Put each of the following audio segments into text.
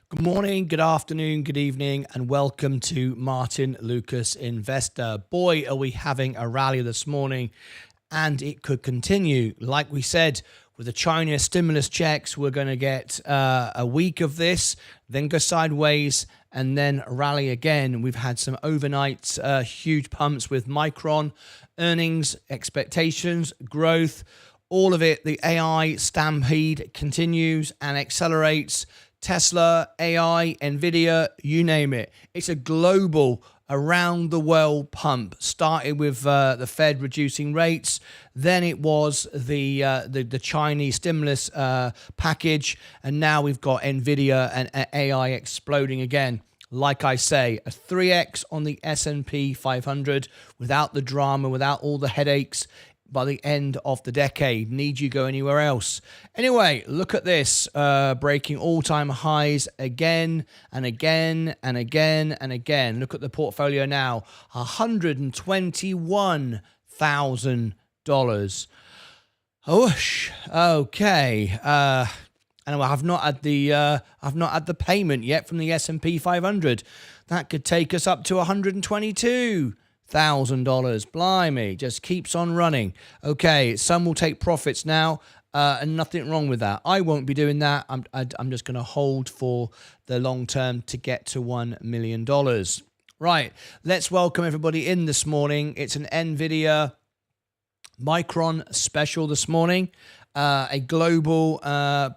Good morning, good afternoon, good evening, and welcome to Martyn Lucas Investor. Boy, are we having a rally this morning, and it could continue. Like we said, with the China stimulus checks, we're going to get a week of this, then go sideways, and then rally again. We've had some overnight huge pumps with Micron, earnings, expectations, growth, all of it. The AI stampede continues and accelerates. Tesla, AI, NVIDIA, you name it. It's a global, around the world pump. Started with the Fed reducing rates, then it was the Chinese stimulus package, and now we've got NVIDIA and AI exploding again. Like I say, a 3x on the S&P 500 without the drama, without all the headaches. By the end of the decade, need you go anywhere else? Anyway, look at this, breaking all-time highs again and again and again and again. Look at the portfolio now, $121,000. Whoosh. Okay. And I've not had the payment yet from the S&P 500. That could take us up to $122,000. Blimey, just keeps on running. Okay, some will take profits now, and nothing wrong with that. I won't be doing that. I'm just going to hold for the long term to get to $1 million. Right, let's welcome everybody in this morning. It's an NVIDIA Micron special this morning. A global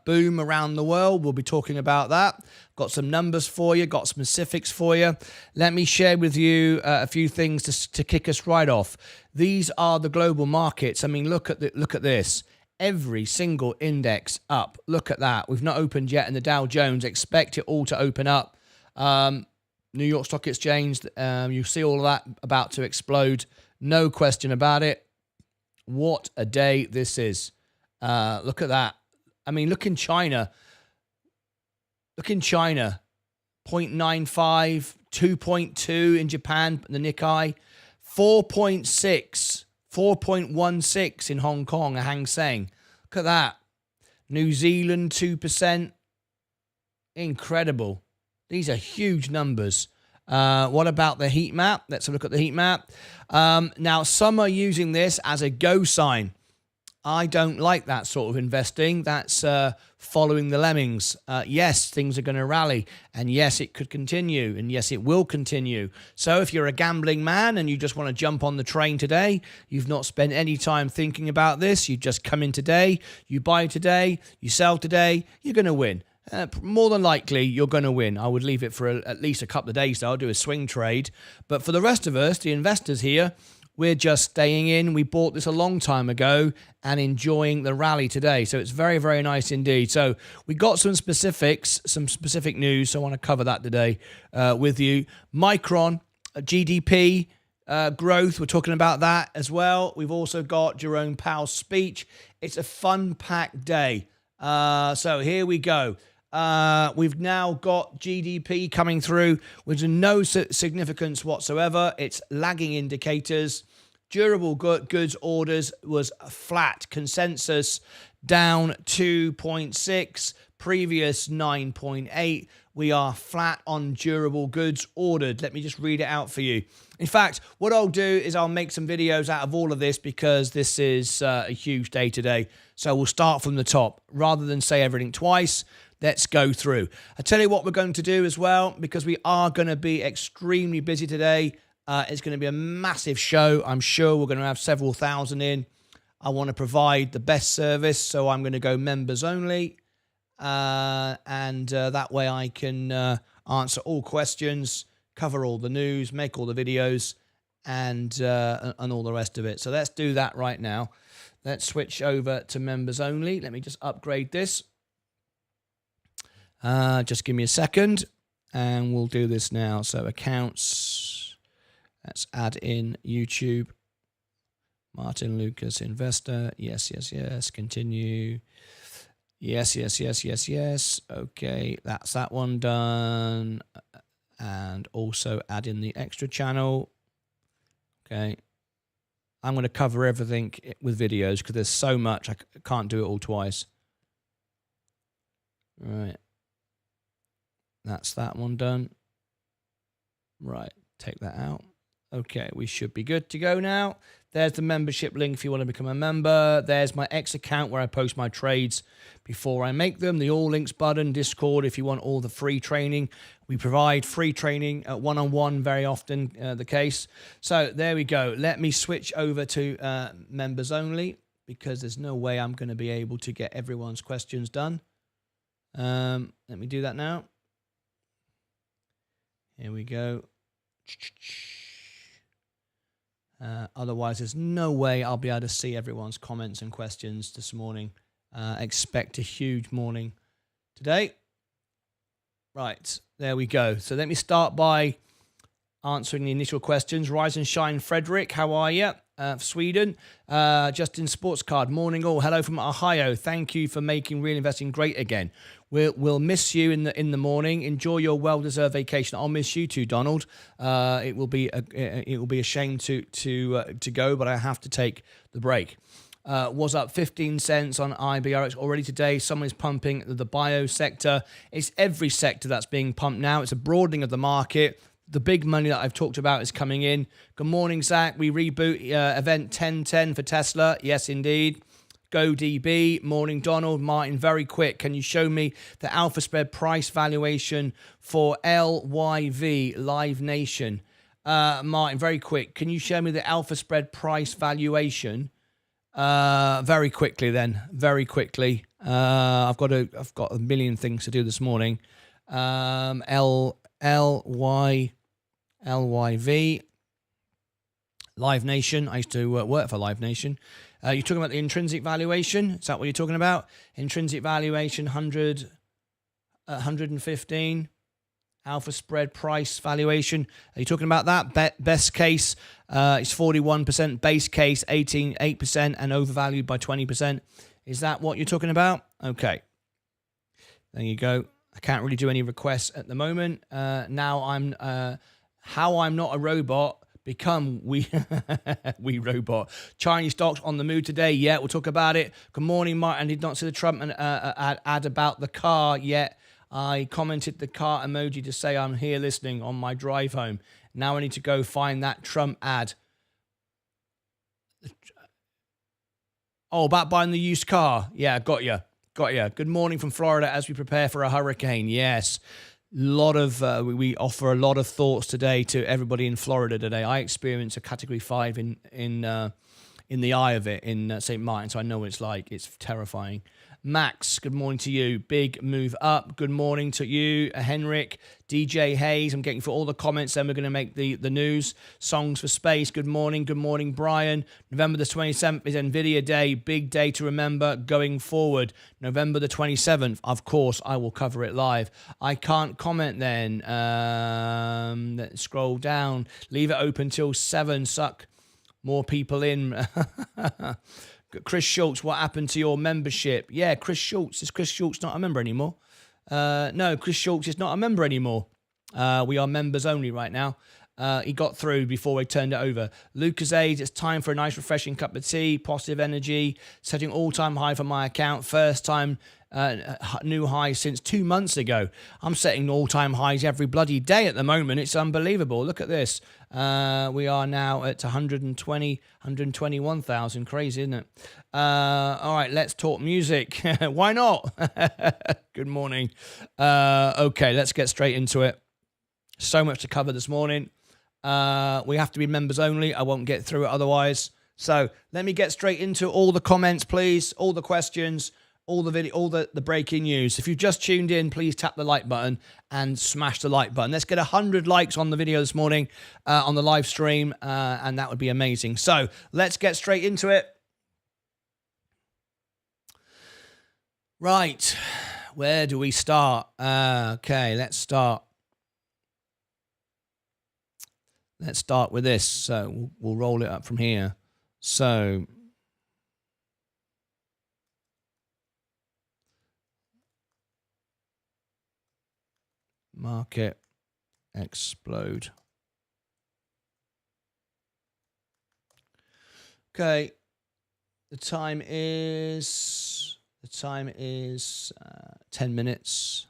boom around the world. We'll be talking about that. Got some numbers for you, got specifics for you. Let me share with you a few things to kick us right off. These are the global markets. I mean, look at this. Every single index up. Look at that. We've not opened yet in the Dow Jones. Expect it all to open up. New York Stock Exchange, you see all of that about to explode. No question about it. What a day this is. Look at that. I mean, look in China. Look in China. 0.95, 2.2 in Japan, the Nikkei. 4.6, 4.16 in Hong Kong, a Hang Seng. Look at that. New Zealand, 2%. Incredible. These are huge numbers. What about the heat map? Let's look at the heat map. Now, some are using this as a go sign. I don't like that sort of investing. That's following the lemmings. Yes, things are going to rally. And yes, it could continue. And yes, it will continue. So if you're a gambling man and you just want to jump on the train today, you've not spent any time thinking about this. You just come in today, you buy today, you sell today, you're going to win. More than likely, you're going to win. I would leave it for at least a couple of days, though. I'll do a swing trade. But for the rest of us, the investors here, we're just staying in. We bought this a long time ago and enjoying the rally today. So it's very, very nice indeed. So we got some specifics, some specific news. So I want to cover that today with you. Micron, GDP growth. We're talking about that as well. We've also got Jerome Powell's speech. It's a fun-packed day. So here we go. We've now got GDP coming through with no significance whatsoever. It's lagging indicators. Durable goods orders was flat. Consensus down 2.6. Previous 9.8. We are flat on durable goods ordered. Let me just read it out for you. In fact, what I'll do is I'll make some videos out of all of this because this is a huge day today. So we'll start from the top. Rather than say everything twice, let's go through. I tell you what we're going to do as well, because we are going to be extremely busy today. It's going to be a massive show. I'm sure we're going to have several thousand in. I want to provide the best service, so I'm going to go members only. And that way I can answer all questions, cover all the news, make all the videos, and all the rest of it. So let's do that right now. Let's switch over to members only. Let me just upgrade this. Just give me a second, and we'll do this now. So accounts, let's add in YouTube. Martyn Lucas Investor. Yes, yes, yes. Continue. Yes, yes, yes, yes, yes. Okay, that's that one done. And also add in the extra channel. Okay. I'm going to cover everything with videos because there's so much I can't do it all twice. Right. That's that one done. Right, take that out. Okay, we should be good to go now. There's the membership link if you want to become a member. There's my X account where I post my trades before I make them. The all links button, Discord if you want all the free training. We provide free training one-on-one, very often the case. So there we go. Let me switch over to members only because there's no way I'm going to be able to get everyone's questions done. Let me do that now. Here we go. Otherwise, there's no way I'll be able to see everyone's comments and questions this morning. Expect a huge morning today. Right, there we go. So let me start by answering the initial questions. Rise and shine, Frederick. How are you? Sweden. Justin Sportscard. Morning all. Hello from Ohio. Thank you for making real investing great again. We'll miss you in the morning. Enjoy your well-deserved vacation. I'll miss you too, Donald. It will be a shame to go, but I have to take the break. Was up 15 cents on IBRX already today. Someone is pumping the bio sector. It's every sector that's being pumped now. It's a broadening of the market. The big money that I've talked about is coming in. Good morning, Zach. We reboot event 1010 for Tesla. Yes, indeed. Go DB. Morning, Donald. Martin, very quick. Can you show me the alpha spread price valuation for LYV, Live Nation? Martin, very quick. Can you show me the alpha spread price valuation? Very quickly then. Very quickly. I've got a million things to do this morning. LYV, Live Nation. I used to work for Live Nation. You're talking about the intrinsic valuation? Is that what you're talking about? Intrinsic valuation, 115. Alpha spread price valuation. Are you talking about that? Best case is 41%. Base case, 8%, and overvalued by 20%. Is that what you're talking about? Okay. There you go. I can't really do any requests at the moment. Now I'm how I'm not a robot. Become we robot. Chinese stocks on the move today. Yeah, we'll talk about it. Good morning, Mark. I did not see the Trump ad about the car yet. I commented the car emoji to say I'm here listening on my drive home. Now I need to go find that Trump ad. Oh, about buying the used car. Yeah, got you. Good morning from Florida as we prepare for a hurricane. Yes. We offer a lot of thoughts today to everybody in Florida today. I experienced a Category 5 in the eye of it in St. Martin, so I know what it's like. It's terrifying. Max, good morning to you. Big move up. Good morning to you, Henrik. DJ Hayes, I'm getting for all the comments. Then we're going to make the news. Songs for Space, good morning. Good morning, Brian. November the 27th is NVIDIA Day. Big day to remember going forward. November the 27th, of course, I will cover it live. I can't comment then. Let's scroll down. Leave it open till 7. Suck more people in. Chris Schultz, what happened to your membership? Yeah, Chris Schultz. Is Chris Schultz not a member anymore? No, Chris Schultz is not a member anymore. We are members only right now. He got through before we turned it over. Lucas Age, it's time for a nice refreshing cup of tea. Positive energy. Setting all-time high for my account. First time new high since 2 months ago. I'm setting all-time highs every bloody day at the moment. It's unbelievable. Look at this. We are now at 121,000. Crazy, isn't it? All right, let's talk music. Why not? Good morning. Okay, let's get straight into it. So much to cover this morning. We have to be members only. I won't get through it otherwise. So let me get straight into all the comments, please. All the questions, all the video, all the breaking news. If you've just tuned in, please tap the like button and smash the like button. Let's get 100 likes on the video this morning on the live stream, and that would be amazing. So let's get straight into it. Right, where do we start? Okay, let's start. Let's start with this. So we'll roll it up from here. So market explode. Okay. The time is 10 minutes.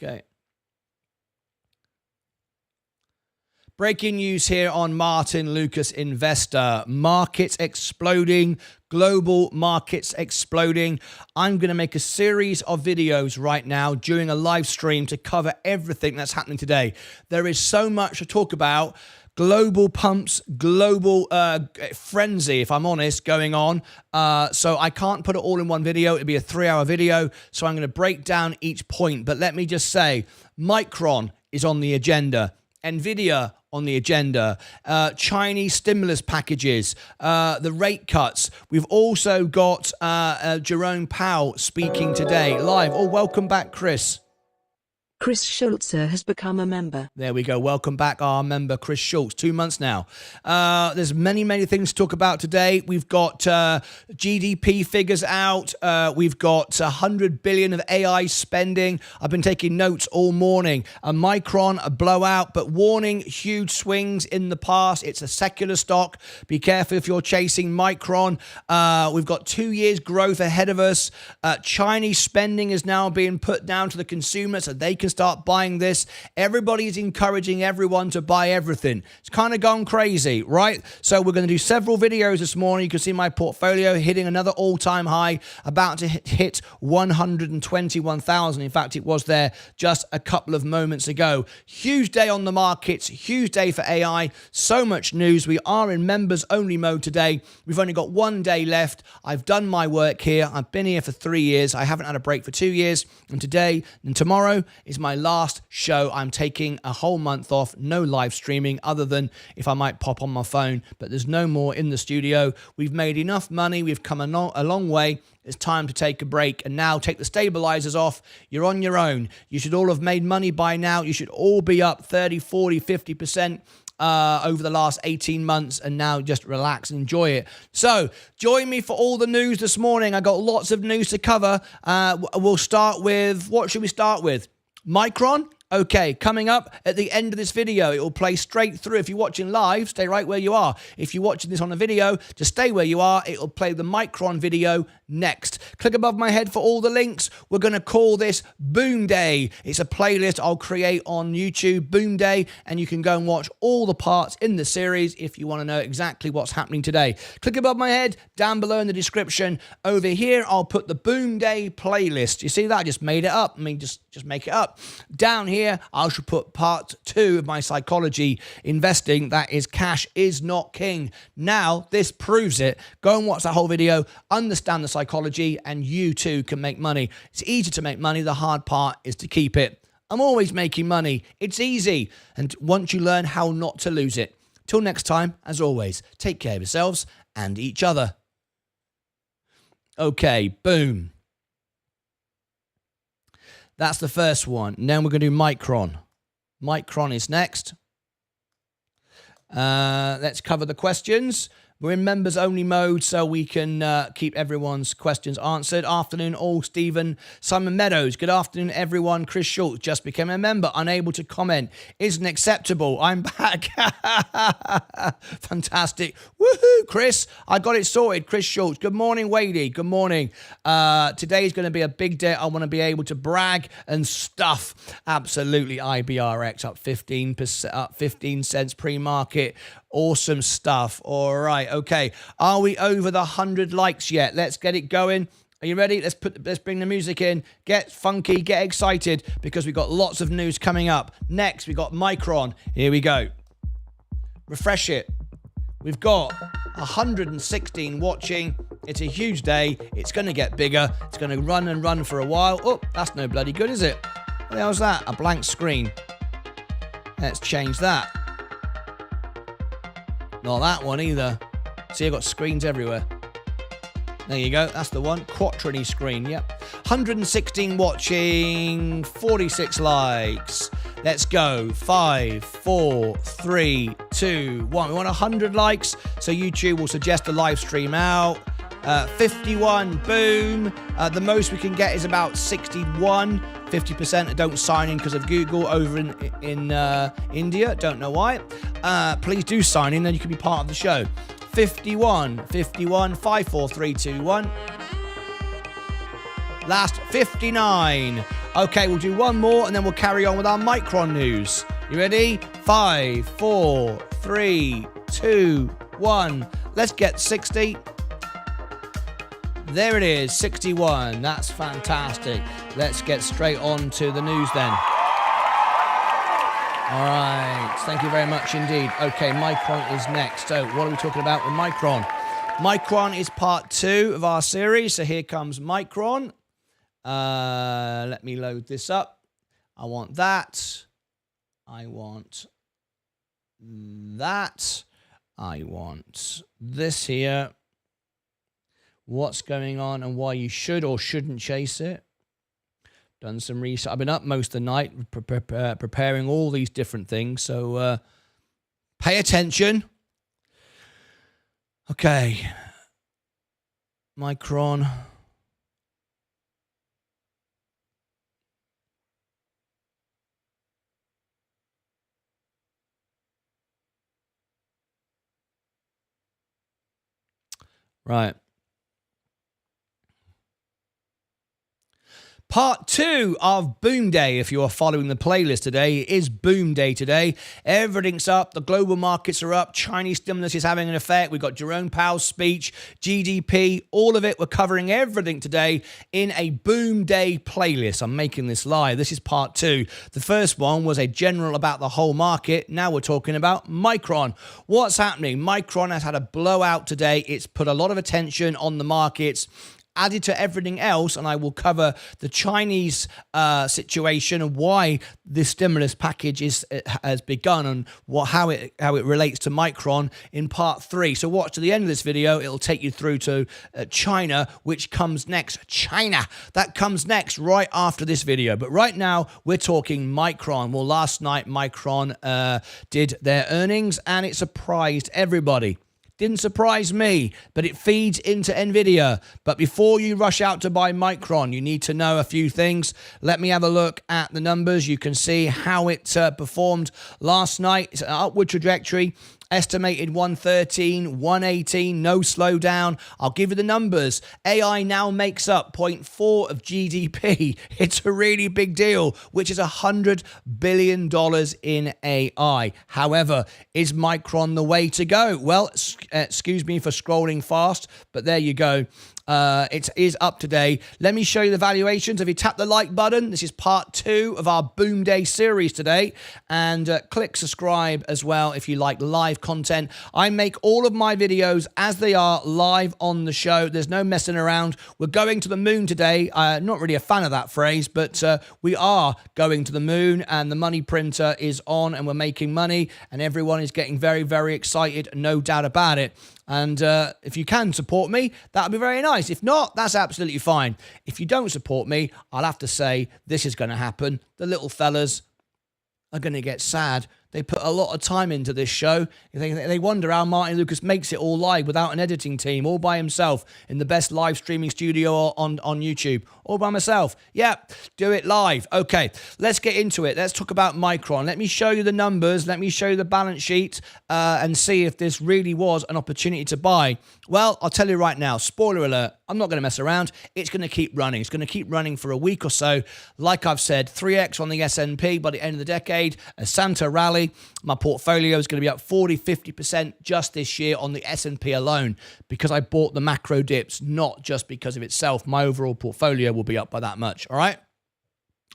Okay. Breaking news here on Martyn Lucas Investor. Markets exploding. Global markets exploding. I'm going to make a series of videos right now during a live stream to cover everything that's happening today. There is so much to talk about. Global pumps, global frenzy, if I'm honest, going on. So I can't put it all in one video. It'd be a 3-hour video. So I'm going to break down each point. But let me just say, Micron is on the agenda. NVIDIA on the agenda, Chinese stimulus packages, the rate cuts. We've also got Jerome Powell speaking today live. Oh, welcome back, Chris. Chris Schultzer has become a member. There we go. Welcome back, our member, Chris Schultz. 2 months now. There's many things to talk about today. We've got GDP figures out. We've got 100 billion of AI spending. I've been taking notes all morning. A Micron, a blowout, but warning, huge swings in the past. It's a secular stock. Be careful if you're chasing Micron. We've got 2 years growth ahead of us. Chinese spending is now being put down to the consumer so they can start buying this. Everybody is encouraging everyone to buy everything. It's kind of gone crazy, right? So we're going to do several videos this morning. You can see my portfolio hitting another all-time high, about to hit 121,000. In fact, it was there just a couple of moments ago. Huge day on the markets, huge day for AI. So much news. We are in members only mode today. We've only got 1 day left. I've done my work here. I've been here for 3 years. I haven't had a break for 2 years. And today and tomorrow is my last show. I'm taking a whole month off, no live streaming other than if I might pop on my phone, but there's no more in the studio. We've made enough money. We've come a long way. It's time to take a break and now take the stabilizers off. You're on your own. You should all have made money by now. You should all be up 30, 40, 50% over the last 18 months, and now just relax and enjoy it. So join me for all the news this morning. I got lots of news to cover. We'll start with, what should we start with? Micron? Okay, coming up at the end of this video, it will play straight through. If you're watching live, stay right where you are. If you're watching this on a video, just stay where you are. It will play the Micron video next. Click above my head for all the links. We're going to call this Boom Day. It's a playlist I'll create on YouTube, Boom Day, and you can go and watch all the parts in the series if you want to know exactly what's happening today. Click above my head, down below in the description. Over here, I'll put the Boom Day playlist. You see that? I just made it up. I mean, just make it up. Down here, I should put part 2 of my psychology investing. That is, cash is not king. Now, this proves it. Go and watch that whole video, understand the psychology, and you too can make money. It's easy to make money. The hard part is to keep it. I'm always making money. It's easy. And once you learn how not to lose it. Till next time, as always, take care of yourselves and each other. Okay, boom. That's the first one. Now we're going to do Micron. Micron is next. Let's cover the questions. We're in members only mode, so we can keep everyone's questions answered. Afternoon all, Stephen. Simon Meadows, good afternoon everyone. Chris Schultz just became a member, unable to comment. Isn't acceptable. I'm back. Fantastic. Woohoo, Chris. I got it sorted. Chris Schultz. Good morning, Wadey. Good morning. Today is going to be a big day. I want to be able to brag and stuff. Absolutely. IBRX up 15%, up 15 cents pre-market. Awesome stuff. All right. Okay. Are we over the 100 likes yet? Let's get it going. Are you ready? Let's bring the music in. Get funky, get excited, because we've got lots of news coming up. Next, we got Micron. Here we go. Refresh it. We've got 116 watching. It's a huge day. It's going to get bigger. It's going to run and run for a while. Oh, that's no bloody good, is it? What the hell's that? A blank screen. Let's change that. Not that one either. See, I've got screens everywhere. There you go. That's the one. Quattrini screen. Yep. 116 watching. 46 likes. Let's go. 5, 4, 3, 2, 1. We want 100 likes, so YouTube will suggest a live stream out. 51. Boom. The most we can get is about 61. 50% don't sign in because of Google over in India. Don't know why. Please do sign in, then you can be part of the show. 51, 5, 4, 3, 2, 1. last 59. Okay, we'll do one more and then we'll carry on with our Micron news. You ready? 5, 4, 3, 2, 1. Let's get 60. There it is, 61. That's fantastic. Let's get straight on to the news then. All right, thank you very much indeed. Okay, Micron is next. So what are we talking about with Micron? Micron is part 2 of our series. So here comes Micron. Let me load this up. I want that. I want that. I want this here. What's going on and why you should or shouldn't chase it. Done some research. I've been up most of the night preparing all these different things. So pay attention. Okay. Micron. Right. Part 2 of Boom Day, if you are following the playlist today, is Boom Day today. Everything's up. The global markets are up. Chinese stimulus is having an effect. We've got Jerome Powell's speech, GDP, all of it. We're covering everything today in a Boom Day playlist. I'm making this live. This is part 2. The first one was a general about the whole market. Now we're talking about Micron. What's happening? Micron has had a blowout today. It's put a lot of attention on the markets. Added to everything else, and I will cover the Chinese situation and why this stimulus package has begun and how it relates to Micron in part 3. So watch to the end of this video. It'll take you through to China, which comes next. China, that comes next right after this video. But right now we're talking Micron. Well, last night Micron did their earnings and it surprised everybody. Didn't surprise me, but it feeds into NVIDIA. But before you rush out to buy Micron, you need to know a few things. Let me have a look at the numbers. You can see how it performed last night. It's an upward trajectory. Estimated 113, 118, no slowdown. I'll give you the numbers. AI now makes up 0.4 of GDP. It's a really big deal, which is $100 billion in AI. However, is Micron the way to go? Well, excuse me for scrolling fast, but there you go. It is up today. Let me show you the valuations. If you tap the like button, this is part 2 of our Boom Day series today. And click subscribe as well if you like live content. I make all of my videos as they are live on the show. There's no messing around. We're going to the moon today. Not really a fan of that phrase, but we are going to the moon and the money printer is on and we're making money and everyone is getting very, very excited. No doubt about it. And if you can support me, that would be very nice. If not, that's absolutely fine. If you don't support me, I'll have to say this is going to happen. The little fellas are going to get sad. They put a lot of time into this show. They wonder how Martin Lucas makes it all live without an editing team, all by himself in the best live streaming studio on YouTube, all by myself. Yeah, do it live. Okay, let's get into it. Let's talk about Micron. Let me show you the numbers. Let me show you the balance sheet and see if this really was an opportunity to buy. Well, I'll tell you right now, spoiler alert, I'm not going to mess around. It's going to keep running. It's going to keep running for a week or so. Like I've said, 3x on the S&P by the end of the decade, a Santa rally. My portfolio is going to be up 40, 50% just this year on the S&P alone because I bought the macro dips, not just because of itself. My overall portfolio will be up by that much, all right?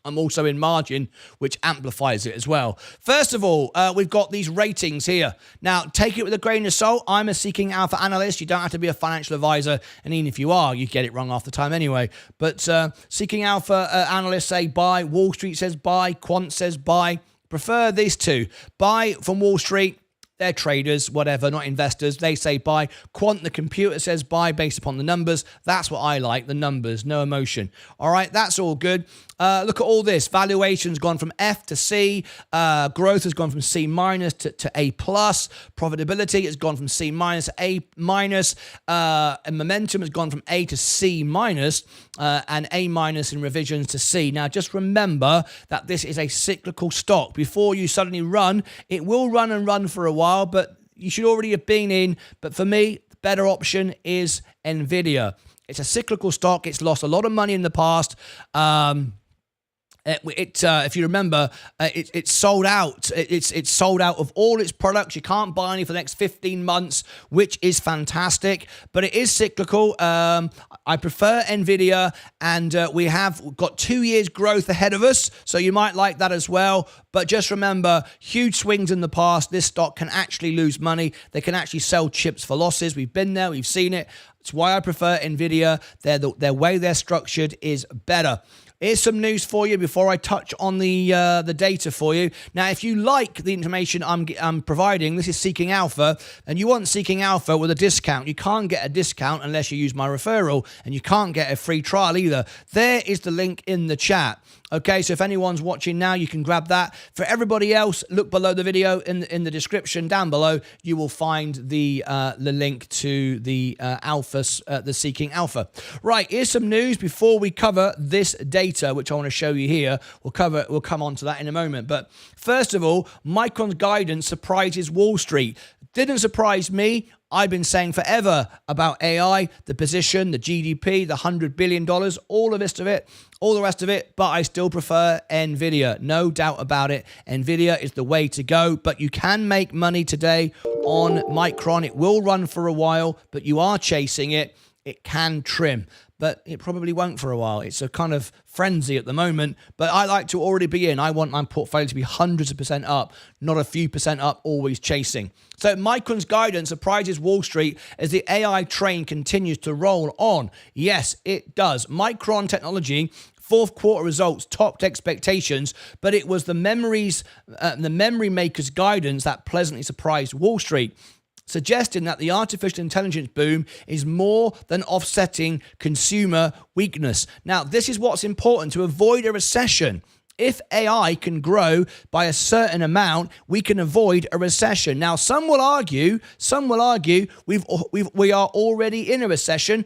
I'm also in margin, which amplifies it as well. First of all, we've got these ratings here. Now, take it with a grain of salt. I'm a Seeking Alpha analyst. You don't have to be a financial advisor. And even if you are, you get it wrong half the time anyway. But Seeking Alpha analysts say buy. Wall Street says buy. Quant says buy. Prefer these two. Buy from Wall Street. They're traders, whatever, not investors. They say buy. Quant, the computer says buy based upon the numbers. That's what I like, the numbers, no emotion. All right, that's all good. Look at all this. Valuation's gone from F to C. Growth has gone from C minus to A plus. Profitability has gone from C minus to A minus. And momentum has gone from A to C minus and A minus in revisions to C. Now, just remember that this is a cyclical stock. Before you suddenly run, it will run and run for a while, but you should already have been in. But for me, the better option is NVIDIA. It's a cyclical stock. It's lost a lot of money in the past. If you remember, it's sold out. It's sold out of all its products. You can't buy any for the next 15 months, which is fantastic. But it is cyclical. I prefer NVIDIA, and we have got 2 years growth ahead of us, so you might like that as well. But just remember, huge swings in the past. This stock can actually lose money. They can actually sell chips for losses. We've been there. We've seen it. It's why I prefer NVIDIA. Their way they're structured is better. Here's some news for you before I touch on the data for you. Now, if you like the information I'm providing, this is Seeking Alpha, and you want Seeking Alpha with a discount. You can't get a discount unless you use my referral, and you can't get a free trial either. There is the link in the chat. Okay, so if anyone's watching now, you can grab that. For everybody else, look below the video in the description down below. You will find the link to the the Seeking Alpha. Right, here's some news before we cover this data, which I want to show you here. We'll come on to that in a moment. But first of all, Micron's guidance surprises Wall Street. Didn't surprise me. I've been saying forever about AI, the position, the GDP, the $100 billion, all the rest of it, but I still prefer NVIDIA. No doubt about it. NVIDIA is the way to go, but you can make money today on Micron. It will run for a while, but you are chasing it. It can trim, but it probably won't for a while. It's a kind of frenzy at the moment, but I like to already be in. I want my portfolio to be hundreds of percent up, not a few percent up, always chasing. So Micron's guidance surprises Wall Street as the AI train continues to roll on. Yes, it does. Micron Technology fourth quarter results topped expectations, but it was the memory makers' guidance that pleasantly surprised Wall Street, suggesting that the artificial intelligence boom is more than offsetting consumer weakness. Now, this is what's important to avoid a recession. If AI can grow by a certain amount, we can avoid a recession. Now, some will argue we are already in a recession.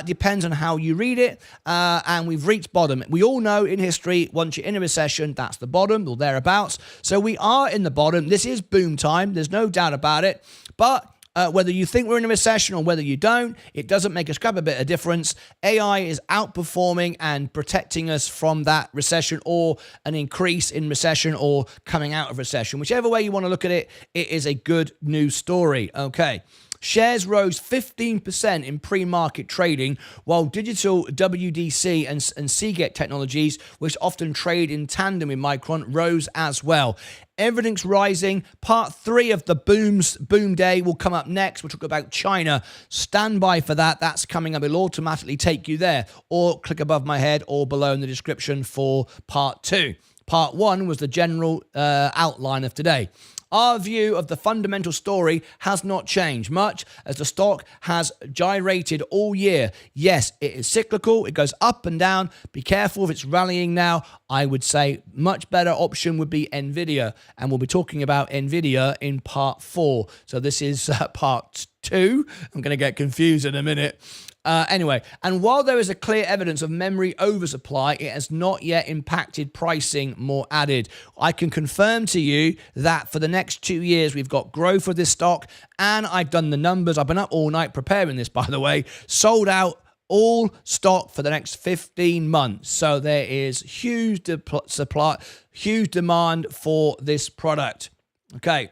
Depends on how you read it, and we've reached bottom. We all know in history, once you're in a recession, that's the bottom or thereabouts. So we are in the bottom. This is boom time. There's no doubt about it. But whether you think we're in a recession or whether you don't, it doesn't make a scrap a bit of difference. AI is outperforming and protecting us from that recession or an increase in recession or coming out of recession. Whichever way you want to look at it, it is a good news story. Okay. Shares rose 15% in pre-market trading, while digital WDC and Seagate Technologies, which often trade in tandem with Micron, rose as well. Everything's rising. Part 3 of the boom day will come up next. We'll talk about China. Stand by for that. That's coming up. It'll automatically take you there, or click above my head or below in the description for part 2. Part 1 was the general outline of today. Our view of the fundamental story has not changed much, as the stock has gyrated all year. Yes, it is cyclical. It goes up and down. Be careful if it's rallying now. I would say much better option would be NVIDIA, and we'll be talking about NVIDIA in part 4. So this is part 2. I'm going to get confused in a minute. Anyway, and while there is a clear evidence of memory oversupply, it has not yet impacted pricing more added. I can confirm to you that for the next 2 years, we've got growth for this stock, and I've done the numbers. I've been up all night preparing this, by the way. Sold out all stock for the next 15 months. So there is huge supply, huge demand for this product. Okay.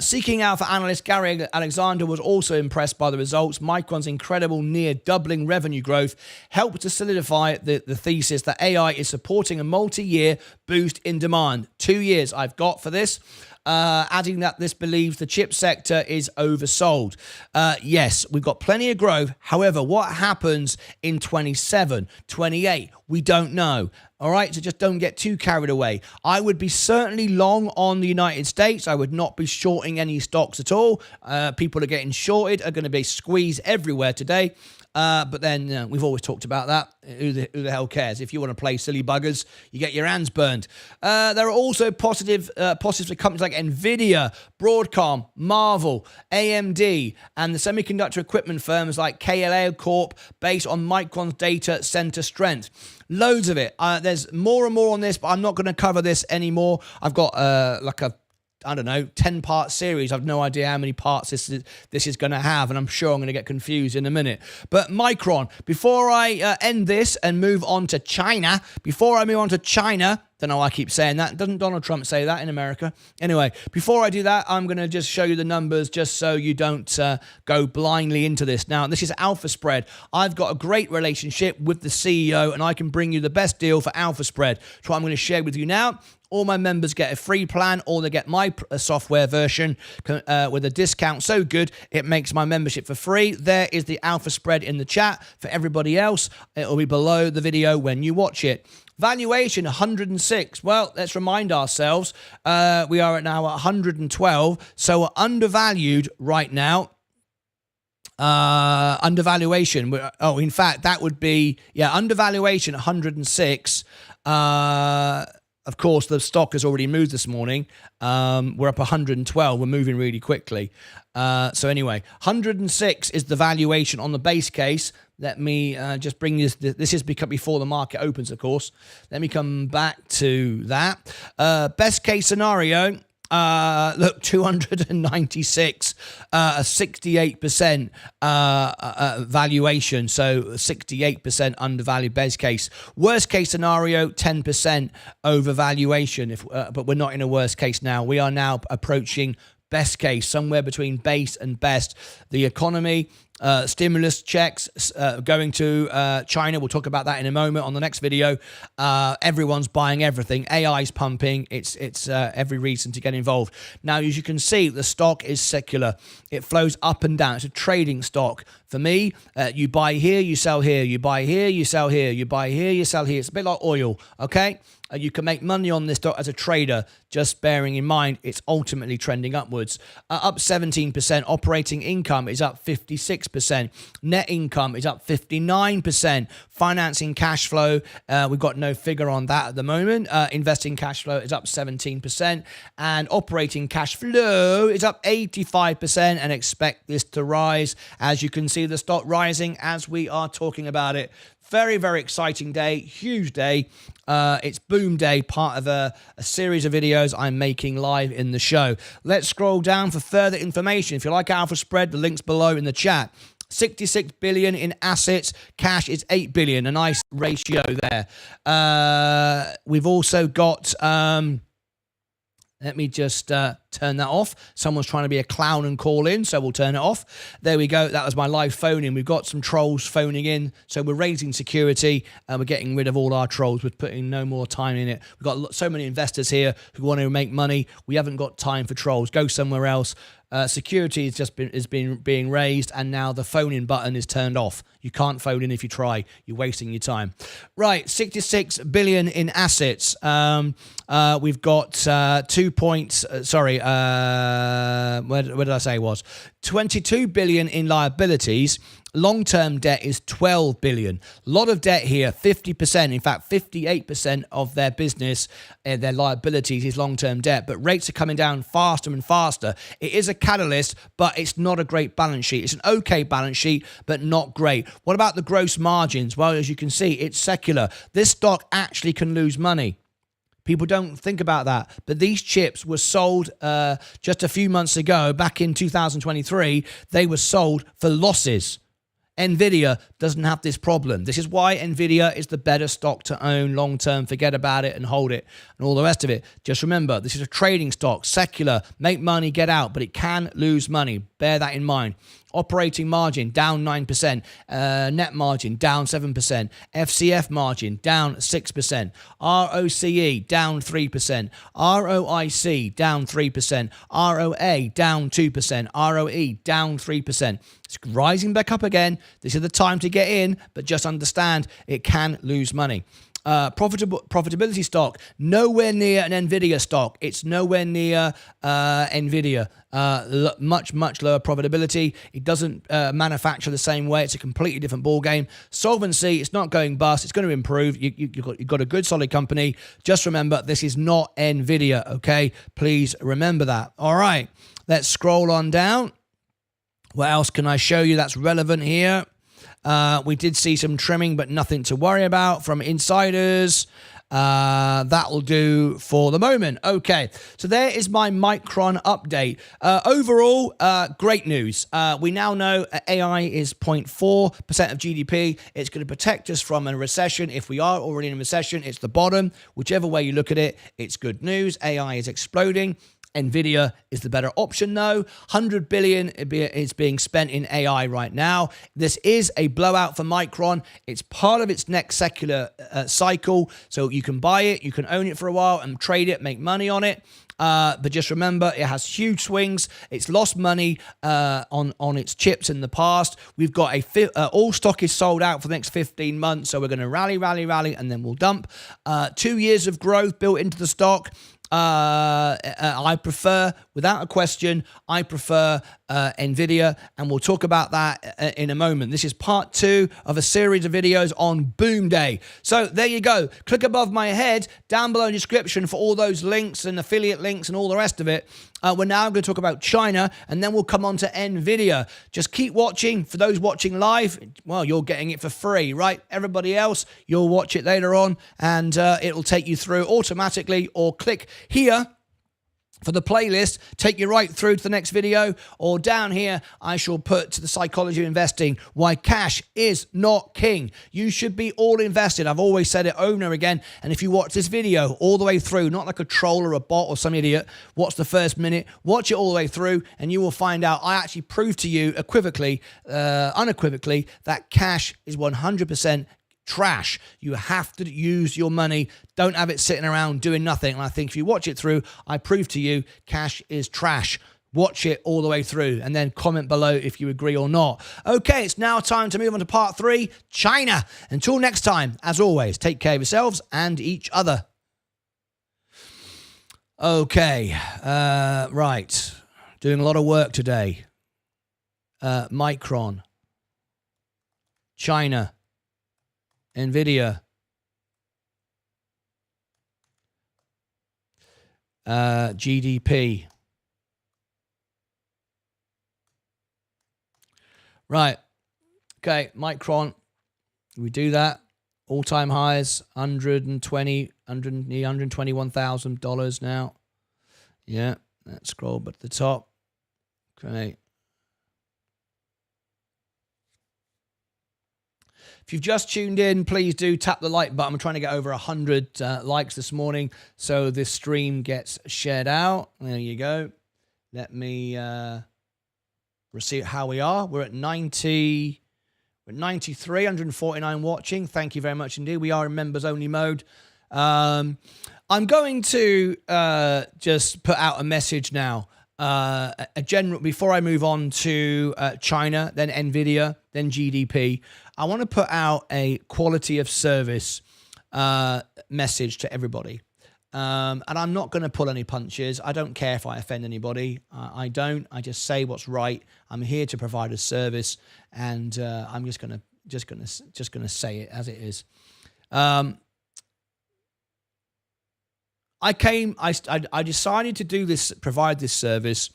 Seeking Alpha analyst Gary Alexander was also impressed by the results. Micron's incredible near doubling revenue growth helped to solidify the thesis that AI is supporting a multi-year boost in demand. 2 years I've got for this. Adding that this believes the chip sector is oversold. Yes, we've got plenty of growth. However, what happens in 27, 28, we don't know. All right, so just don't get too carried away. I would be certainly long on the United States. I would not be shorting any stocks at all. People are getting shorted, are going to be squeezed everywhere today. But then we've always talked about that. Who the hell cares? If you want to play silly buggers, you get your hands burned. There are also positives for companies like NVIDIA, Broadcom, Marvel, AMD, and the semiconductor equipment firms like KLA Corp, based on Micron's data center strength. Loads of it. There's more and more on this, but I'm not going to cover this anymore. I've got like a I don't know, 10-part series. I've no idea how many parts this is going to have, and I'm sure I'm going to get confused in a minute. But Micron, before I end this and move on to China, don't know why I keep saying that. Doesn't Donald Trump say that in America? Anyway, before I do that, I'm going to just show you the numbers just so you don't go blindly into this. Now, this is Alpha Spread. I've got a great relationship with the CEO, and I can bring you the best deal for Alpha Spread. That's what I'm going to share with you now. All my members get a free plan, or they get my software version with a discount so good it makes my membership for free. There is the Alpha Spread in the chat for everybody else. It will be below the video when you watch it. Valuation 106. Well, let's remind ourselves we are at now at 112, so we're undervalued right now. Undervaluation. Oh, in fact, that would be undervaluation 106. Of course, the stock has already moved this morning. We're up 112. We're moving really quickly. So anyway, 106 is the valuation on the base case. Let me just bring this. This is before the market opens, of course. Let me come back to that. Best case scenario. Look, 296, a 68% valuation, so 68% undervalued base case. Worst case scenario, 10% overvaluation. But we're not in a worst case now. We are now approaching best case, somewhere between base and best. The economy, stimulus checks going to China. We'll talk about that in a moment on the next video. Everyone's buying everything. AI's pumping. It's every reason to get involved. Now, as you can see, the stock is secular. It flows up and down. It's a trading stock. For me, you buy here, you sell here. You buy here, you sell here. You buy here, you sell here. It's a bit like oil, okay? You can make money on this stock as a trader, just bearing in mind it's ultimately trending upwards. Up 17%. Operating income is up 56%. Net income is up 59%. Financing cash flow, we've got no figure on that at the moment. Investing cash flow is up 17%. And operating cash flow is up 85%, and expect this to rise. As you can see, the stock rising as we are talking about it. Very, very exciting day, huge day. It's Boom Day, part of a series of videos I'm making live in the show. Let's scroll down for further information. If you like Alpha Spread, the link's below in the chat. 66 billion in assets, cash is 8 billion, a nice ratio there. We've also got... let me just turn that off. Someone's trying to be a clown and call in, so we'll turn it off. There we go. That was my live phone in. We've got some trolls phoning in, so we're raising security and we're getting rid of all our trolls. We're putting no more time in it. We've got so many investors here who want to make money. We haven't got time for trolls. Go somewhere else. Security has just been being raised, and now the phone-in button is turned off. You can't phone in if you try. You're wasting your time. Right, 66 billion in assets. We've got where did I say it was? 22 billion in liabilities. Long-term debt is 12 billion. A lot of debt here, 50%. In fact, 58% of their business, their liabilities is long-term debt. But rates are coming down faster and faster. It is a catalyst, but it's not a great balance sheet. It's an okay balance sheet, but not great. What about the gross margins? Well, as you can see, it's secular. This stock actually can lose money. People don't think about that. But these chips were sold just a few months ago, back in 2023. They were sold for losses. NVIDIA doesn't have this problem. This is why NVIDIA is the better stock to own long-term. Forget about it and hold it and all the rest of it. Just remember, this is a trading stock, secular, make money, get out, but it can lose money. Bear that in mind. Operating margin down 9%, net margin down 7%, FCF margin down 6%, ROCE down 3%, ROIC down 3%, ROA down 2%, ROE down 3%. It's rising back up again. This is the time to get in, but just understand it can lose money. Profitability stock, nowhere near an NVIDIA stock. It's nowhere near NVIDIA. Much lower profitability. It doesn't manufacture the same way. It's a completely different ball game. Solvency, it's not going bust. It's going to improve. You've got a good solid company. Just remember, this is not NVIDIA, okay? Please remember that. All right, let's scroll on down. What else can I show you that's relevant here? We did see some trimming, but nothing to worry about from insiders. That will do for the moment. Okay, so there is my Micron update. Overall, great news. We now know AI is 0.4% of GDP. It's going to protect us from a recession. If we are already in a recession, it's the bottom. Whichever way you look at it, it's good news. AI is exploding. NVIDIA is the better option, though. $100 billion is being spent in AI right now. This is a blowout for Micron. It's part of its next secular cycle. So you can buy it, you can own it for a while and trade it, make money on it. But just remember, it has huge swings. It's lost money on its chips in the past. We've got all stock is sold out for the next 15 months. So we're going to rally, and then we'll dump. 2 years of growth built into the stock. I prefer, without a question, I prefer NVIDIA, and we'll talk about that in a moment. This is part 2 of a series of videos on Boom Day. So there you go. Click above my head, down below in the description for all those links and affiliate links and all the rest of it. We're now going to talk about China, and then we'll come on to NVIDIA. Just keep watching. For those watching live, well, you're getting it for free, right? Everybody else, you'll watch it later on, and it'll take you through automatically, or click here for the playlist, take you right through to the next video, or down here, I shall put to the psychology of investing, why cash is not king. You should be all invested. I've always said it over and again. And if you watch this video all the way through, not like a troll or a bot or some idiot, watch the first minute, watch it all the way through, and you will find out I actually prove to you unequivocally, that cash is 100% trash. You have to use your money. Don't have it sitting around doing nothing. And I think if you watch it through, I prove to you cash is trash. Watch it all the way through and then comment below if you agree or not. Okay, it's now time to move on to part 3, China. Until next time, as always, take care of yourselves and each other. Okay, right. Doing a lot of work today. Micron. China. NVIDIA, GDP. Right. Okay, Micron. We do that. All-time highs, $121,000 now. Yeah, let's scroll back to the top. Okay. If you've just tuned in, please do tap the like button. I'm trying to get over 100 likes this morning, so this stream gets shared out. There you go. Let me see how we are. We're at 93, 149 watching. Thank you very much indeed. We are in members-only mode. I'm going to just put out a message now. A general, before I move on to China, then NVIDIA, then GDP, I want to put out a quality of service message to everybody. And I'm not going to pull any punches. I don't care if I offend anybody. I don't. I just say what's right. I'm here to provide a service, and I'm just gonna say it as it is. I decided to do this, provide this service,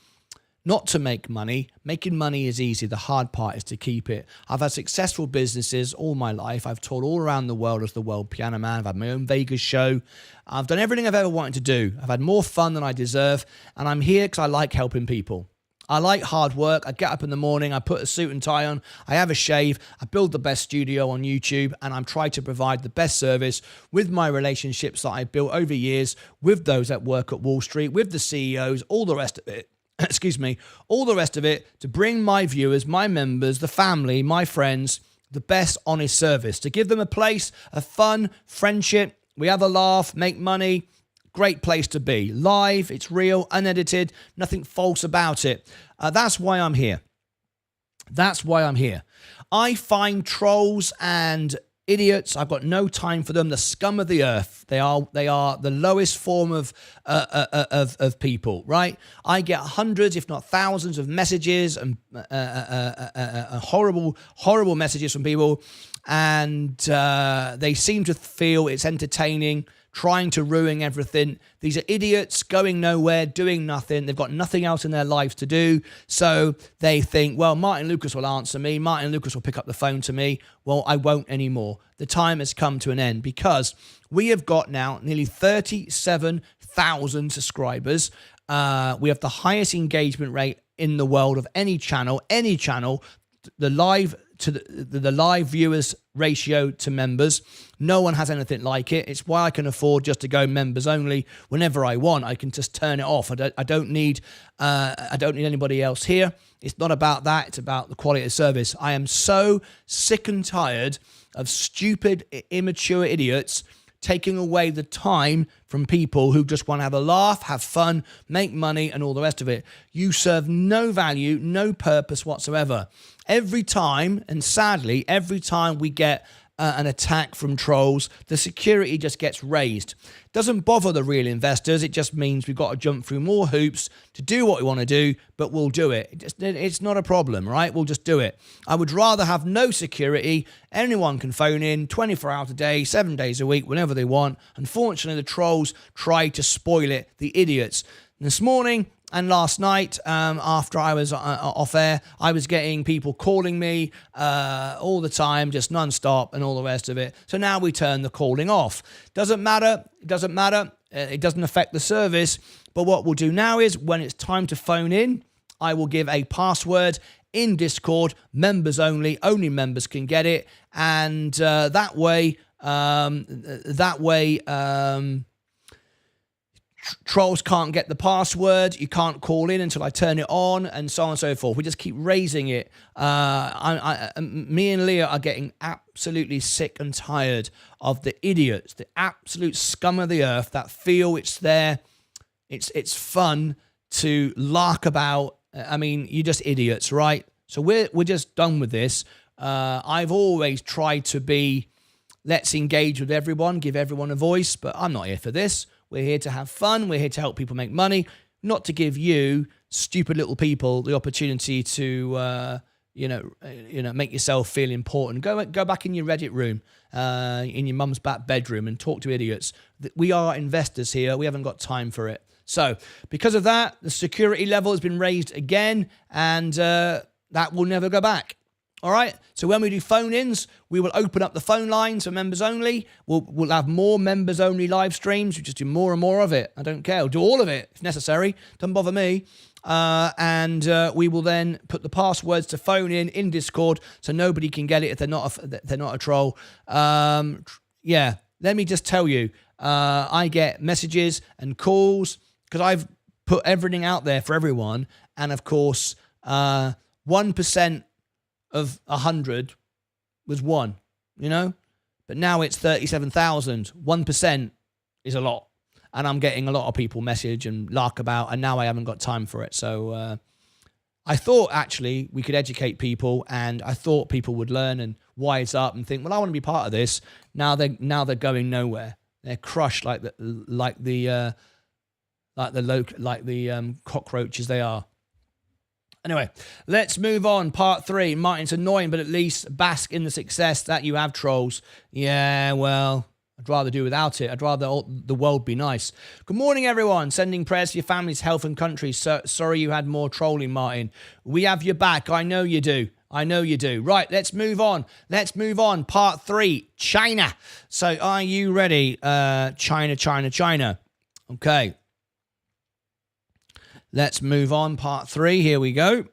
not to make money. Making money is easy. The hard part is to keep it. I've had successful businesses all my life. I've toured all around the world as the world piano man. I've had my own Vegas show. I've done everything I've ever wanted to do. I've had more fun than I deserve. And I'm here because I like helping people. I like hard work. I get up in the morning, I put a suit and tie on, I have a shave, I build the best studio on YouTube, and I'm trying to provide the best service with my relationships that I built over years with those that work at Wall Street, with the CEOs, all the rest of it. Excuse me, all the rest of it to bring my viewers, my members, the family, my friends, the best honest service, to give them a place of fun, friendship, we have a laugh, make money. Great place to be. Live, it's real, unedited, nothing false about it. That's why I'm here. That's why I'm here. I find trolls and idiots, I've got no time for them. The scum of the earth. They are the lowest form of people, right? I get hundreds, if not thousands, of messages and horrible messages from people, and they seem to feel it's entertaining, trying to ruin everything. These are idiots going nowhere, doing nothing. They've got nothing else in their lives to do. So they think, well, Martyn Lucas will answer me. Martyn Lucas will pick up the phone to me. Well, I won't anymore. The time has come to an end because we have got now nearly 37,000 subscribers. We have the highest engagement rate in the world of any channel. The live to the live viewers ratio to members, no one has anything like it. It's why I can afford just to go members only whenever I want. I can just turn it off. I don't need anybody else here. It's not about that. It's about the quality of service. I am so sick and tired of stupid, immature idiots taking away the time from people who just want to have a laugh, have fun, make money, and all the rest of it. You serve no value, no purpose whatsoever. Every time, and sadly, every time we get an attack from trolls, the security just gets raised. Doesn't bother the real investors. It just means we've got to jump through more hoops to do what we want to do, but we'll do it. It's not a problem, right? We'll just do it. I would rather have no security. Anyone can phone in 24 hours a day, 7 days a week, whenever they want. Unfortunately, the trolls try to spoil it, the idiots. This morning and last night, after I was off air, I was getting people calling me all the time, just non-stop and all the rest of it. So now we turn the calling off. Doesn't matter. It doesn't matter. It doesn't affect the service. But what we'll do now is when it's time to phone in, I will give a password in Discord, members only members can get it. And that way, trolls can't get the password. You can't call in until I turn it on, and so on and so forth. We just keep raising it. Me and Leah are getting absolutely sick and tired of the idiots, the absolute scum of the earth that feel it's fun to lark about. I mean, you're just idiots, right? So we're just done with this. I've always tried to be, let's engage with everyone, give everyone a voice, but I'm not here for this. We're here to have fun. We're here to help people make money, not to give you stupid little people the opportunity to, make yourself feel important. Go back in your Reddit room, in your mum's back bedroom, and talk to idiots. We are investors here. We haven't got time for it. So because of that, the security level has been raised again, and that will never go back. All right. So when we do phone-ins, we will open up the phone lines for members only. We'll have more members only live streams. We just do more and more of it. I don't care. I'll do all of it if necessary. Doesn't bother me. And we will then put the passwords to phone in Discord so nobody can get it if they're not a troll. Yeah. Let me just tell you, I get messages and calls because I've put everything out there for everyone. And of course, 1% of 100 was 1, but now it's 37,000. 1% is a lot, and I'm getting a lot of people message and lark about, and now I haven't got time for it. So I thought actually we could educate people, and I thought people would learn and wise up and think, well, I want to be part of this. Now they're going nowhere. They're crushed like the cockroaches they are. Anyway, let's move on. Part 3. Martyn's annoying, but at least bask in the success that you have, trolls. Yeah, well, I'd rather do without it. I'd rather the world be nice. Good morning, everyone. Sending prayers for your family's health and country. Sorry you had more trolling, Martyn. We have your back. I know you do. Right, let's move on. Part 3. China. So are you ready? China. Okay. Let's move on. Part 3. Here we go.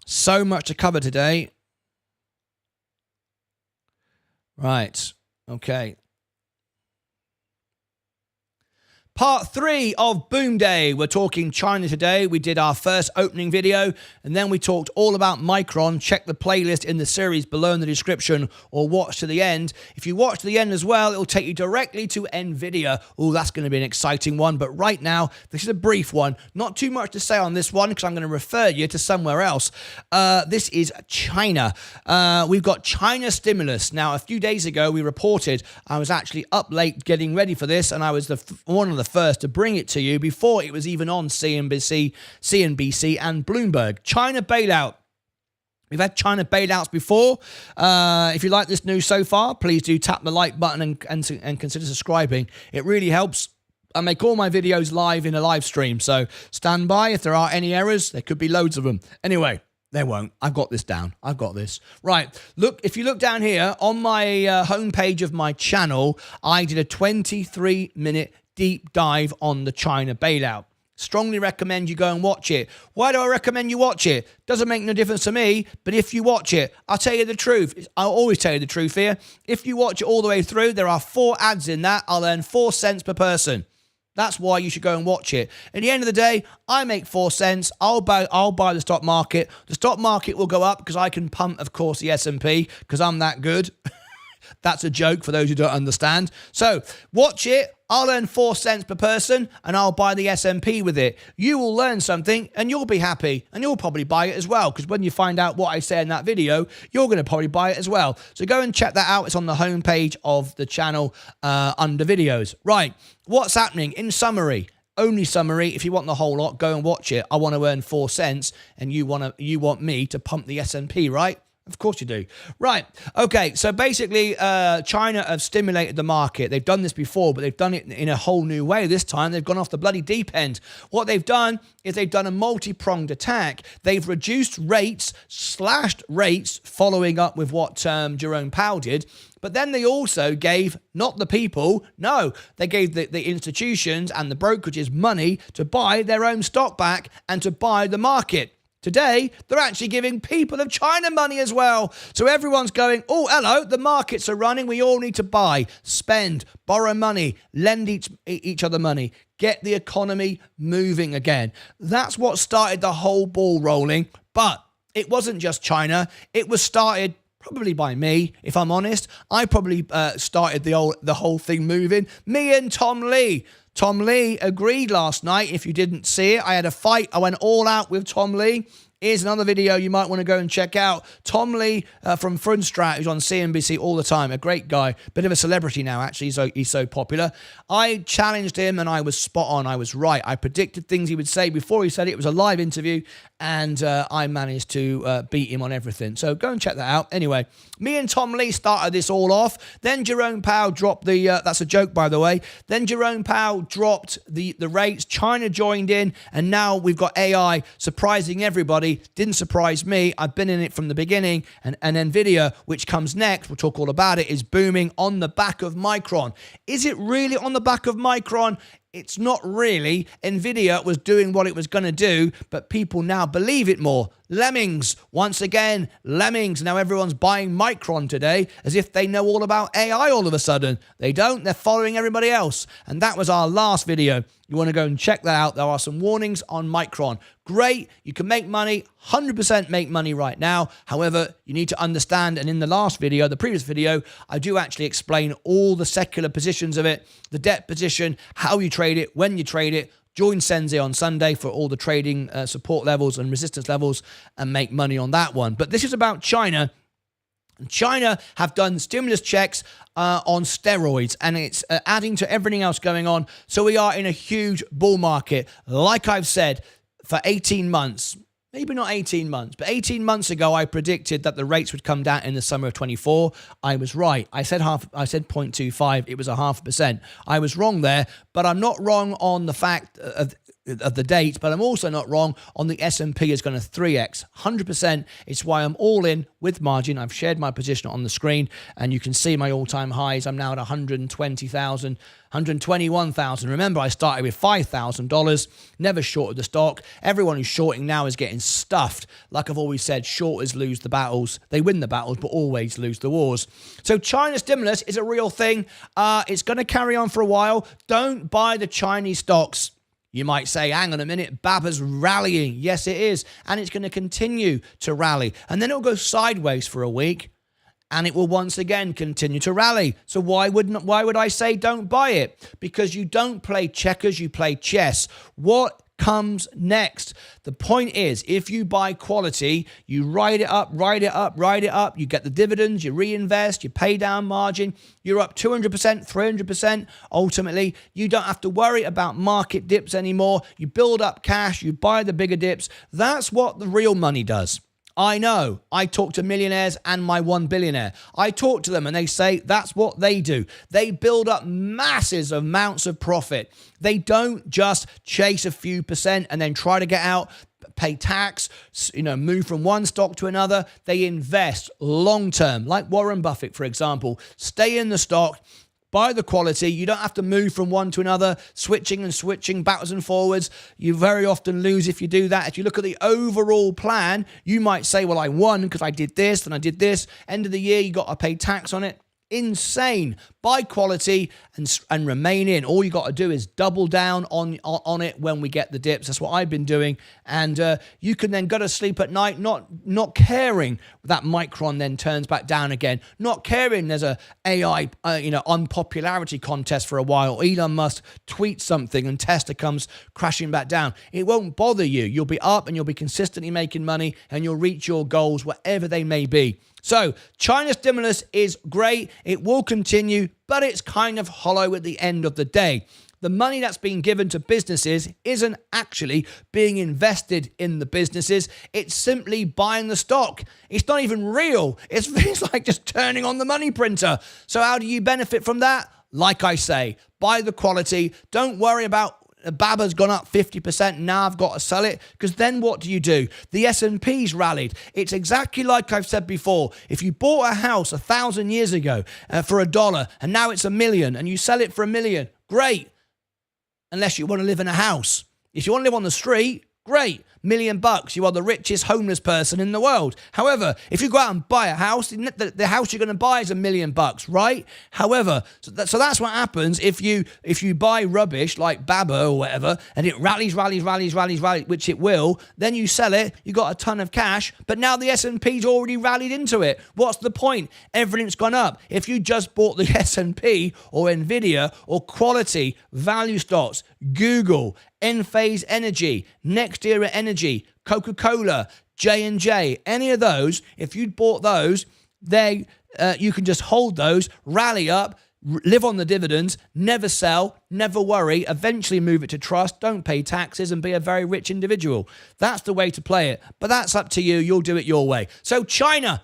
So much to cover today. Right. Okay. Part 3 of Boom Day. We're talking China today. We did our first opening video, and then we talked all about Micron. Check the playlist in the series below in the description, or watch to the end. If you watch to the end as well, it'll take you directly to NVIDIA. Oh, that's going to be an exciting one. But right now, this is a brief one. Not too much to say on this one, because I'm going to refer you to somewhere else. This is China. We've got China stimulus. Now, a few days ago, we reported, I was actually up late getting ready for this, and I was one of the first to bring it to you before it was even on CNBC and Bloomberg. China bailout. We've had China bailouts before. If you like this news so far, please do tap the like button and consider subscribing. It really helps. I make all my videos live in a live stream, so stand by. If there are any errors, there could be loads of them. Anyway, there won't. I've got this down. I've got this. Right. Look, if you look down here on my homepage of my channel, I did a 23-minute deep dive on the China bailout. Strongly recommend you go and watch it. Why do I recommend you watch it? Doesn't make no difference to me, but if you watch it, I'll tell you the truth. I'll always tell you the truth here. If you watch it all the way through, there are 4 ads in that. I'll earn 4 cents per person. That's why you should go and watch it. At the end of the day, I make 4 cents. I'll buy the stock market. The stock market will go up because I can pump, of course, the S&P because I'm that good. That's a joke for those who don't understand. So watch it. I'll earn 4 cents per person and I'll buy the S&P with it. You will learn something and you'll be happy and you'll probably buy it as well, because when you find out what I say in that video, you're going to probably buy it as well. So go and check that out. It's on the homepage of the channel under videos. Right. What's happening? In summary, only summary. If you want the whole lot, go and watch it. I want to earn 4 cents and you want me to pump the S&P, right? Of course you do. Right. Okay. So basically, China have stimulated the market. They've done this before, but they've done it in a whole new way. This time, they've gone off the bloody deep end. What they've done is they've done a multi-pronged attack. They've reduced rates, slashed rates, following up with what Jerome Powell did. But then they also gave, not the people, no, they gave the institutions and the brokerages money to buy their own stock back and to buy the market. Today, they're actually giving people of China money as well. So everyone's going, oh, hello, the markets are running. We all need to buy, spend, borrow money, lend each other money, get the economy moving again. That's what started the whole ball rolling. But it wasn't just China. It was started probably by me, if I'm honest. I probably started the whole thing moving. Me and Tom Lee. Tom Lee agreed last night. If you didn't see it, I had a fight. I went all out with Tom Lee. Here's another video you might want to go and check out. Tom Lee from Frunstrat, who's on CNBC all the time. A great guy. Bit of a celebrity now, actually. He's so popular. I challenged him and I was spot on. I was right. I predicted things he would say before he said it. It was a live interview and I managed to beat him on everything. So go and check that out. Anyway, me and Tom Lee started this all off. Then Jerome Powell dropped the, that's a joke, by the way. Then Jerome Powell dropped the rates. China joined in and now we've got AI surprising everybody. Didn't surprise me. I've been in it from the beginning. And NVIDIA, which comes next, we'll talk all about it, is booming on the back of Micron. Is it really on the back of Micron? It's not really. NVIDIA was doing what it was going to do, but people now believe it more. Lemmings, once again, lemmings. Now everyone's buying Micron today as if they know all about AI all of a sudden. They don't. They're following everybody else. And that was our last video. You want to go and check that out. There are some warnings on Micron. Great. You can make money, 100% make money right now. However, you need to understand, and in the last video, the previous video, I do actually explain all the secular positions of it, the debt position, how you trade it, when you trade it. Join Sensei on Sunday for all the trading support levels and resistance levels and make money on that one. But this is about China. China have done stimulus checks on steroids, and it's adding to everything else going on. So we are in a huge bull market. Like I've said, for 18 months, maybe not 18 months, but 18 months ago, I predicted that the rates would come down in the summer of 24. I was right. I said 0.25. It was 0.5%. I was wrong there, but I'm not wrong on the fact of the date, but I'm also not wrong on the S&P is going to 3x. 100%. It's why I'm all in with margin. I've shared my position on the screen, and you can see my all-time highs. I'm now at 120,000, 121,000. Remember, I started with $5,000. Never shorted the stock. Everyone who's shorting now is getting stuffed. Like I've always said, shorters lose the battles. They win the battles, but always lose the wars. So China stimulus is a real thing. It's going to carry on for a while. Don't buy the Chinese stocks. You might say, hang on a minute, BABA's rallying. Yes, it is. And it's going to continue to rally. And then it'll go sideways for a week. And it will once again continue to rally. So why would I say don't buy it? Because you don't play checkers, you play chess. What comes next? The point is, if you buy quality, you ride it up, you get the dividends, you reinvest, you pay down margin, you're up 200%, 300%. Ultimately, you don't have to worry about market dips anymore. You build up cash, you buy the bigger dips. That's what the real money does. I know. I talk to millionaires and my one billionaire. I talk to them and they say that's what they do. They build up massive amounts of profit. They don't just chase a few percent and then try to get out, pay tax, move from one stock to another. They invest long term, like Warren Buffett, for example. Stay in the stock. Buy the quality. You don't have to move from one to another, switching backwards and forwards. You very often lose if you do that. If you look at the overall plan, you might say, well, I won because I did this and I did this. End of the year, you got to pay tax on it. Insane. Buy quality and remain in. All you got to do is double down on it when we get the dips. That's what I've been doing. And you can then go to sleep at night not caring that Micron then turns back down again. Not caring there's a AI unpopularity contest for a while. Elon Musk tweets something and Tesla comes crashing back down. It won't bother you. You'll be up and you'll be consistently making money and you'll reach your goals, whatever they may be. So China stimulus is great. It will continue, but it's kind of hollow at the end of the day. The money that's being given to businesses isn't actually being invested in the businesses. It's simply buying the stock. It's not even real. It's like just turning on the money printer. So how do you benefit from that? Like I say, buy the quality. Don't worry about BABA's gone up 50%. Now I've got to sell it, because then what do? The S&P's rallied. It's exactly like I've said before. If you bought a house 1,000 years ago for $1 and now it's $1 million and you sell it for $1 million, great. Unless you want to live in a house. If you want to live on the street, great. $1 million. You are the richest homeless person in the world. However, if you go out and buy a house, the house you're going to buy is $1 million, right? However, so that's what happens if you buy rubbish like Baba or whatever, and it rallies, which it will. Then you sell it, you got a ton of cash, but now the S&P's already rallied into it. What's the point? Everything's gone up. If you just bought the S&P or NVIDIA or quality value stocks, Google, Enphase Energy, Next Era Energy, Coca-Cola, J&J, any of those, if you'd bought those, you can just hold those, rally up, live on the dividends, never sell, never worry, eventually move it to trust, don't pay taxes, and be a very rich individual. That's the way to play it. But that's up to you. You'll do it your way. So China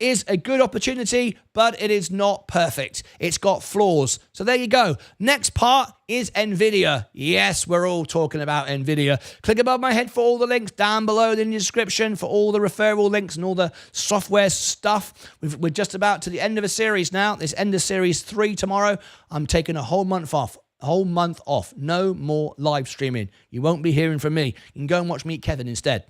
is a good opportunity, but it is not perfect. It's got flaws. So there you go. Next part is NVIDIA. Yes, we're all talking about NVIDIA. Click above my head for all the links, down below in the description for all the referral links and all the software stuff. We're just about to the end of a series now. This end of series 3 tomorrow. I'm taking a whole month off. No more live streaming. You won't be hearing from me. You can go and watch Meet Kevin instead,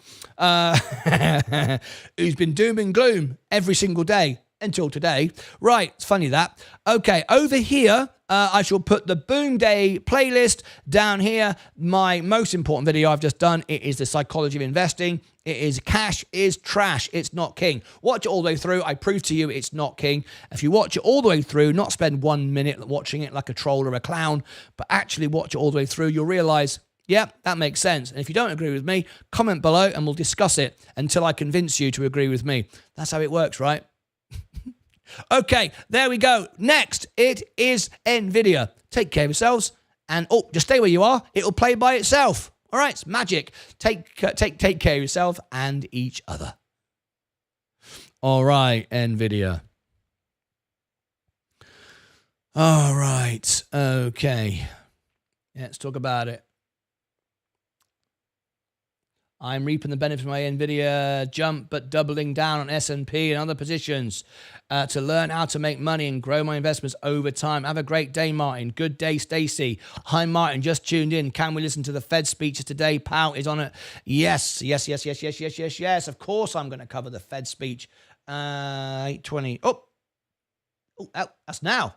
who's been doom and gloom every single day until today. Right, it's funny that. Okay, over here, I shall put the Boom Day playlist down here. My most important video I've just done, it is the psychology of investing. It is cash is trash. It's not king. Watch it all the way through. I prove to you it's not king. If you watch it all the way through, not spend 1 minute watching it like a troll or a clown, but actually watch it all the way through, you'll realize, yeah, that makes sense. And if you don't agree with me, comment below and we'll discuss it until I convince you to agree with me. That's how it works, right? Okay, there we go. Next, it is NVIDIA. Take care of yourselves. And, just stay where you are. It'll play by itself. All right, it's magic. Take care of yourself and each other. All right, NVIDIA. All right, okay. Let's talk about it. I'm reaping the benefits of my NVIDIA jump, but doubling down on S&P and other positions to learn how to make money and grow my investments over time. Have a great day, Martyn. Good day, Stacy. Hi, Martyn. Just tuned in. Can we listen to the Fed speeches today? Powell is on it. Yes. Of course I'm going to cover the Fed speech. 8:20. That's now.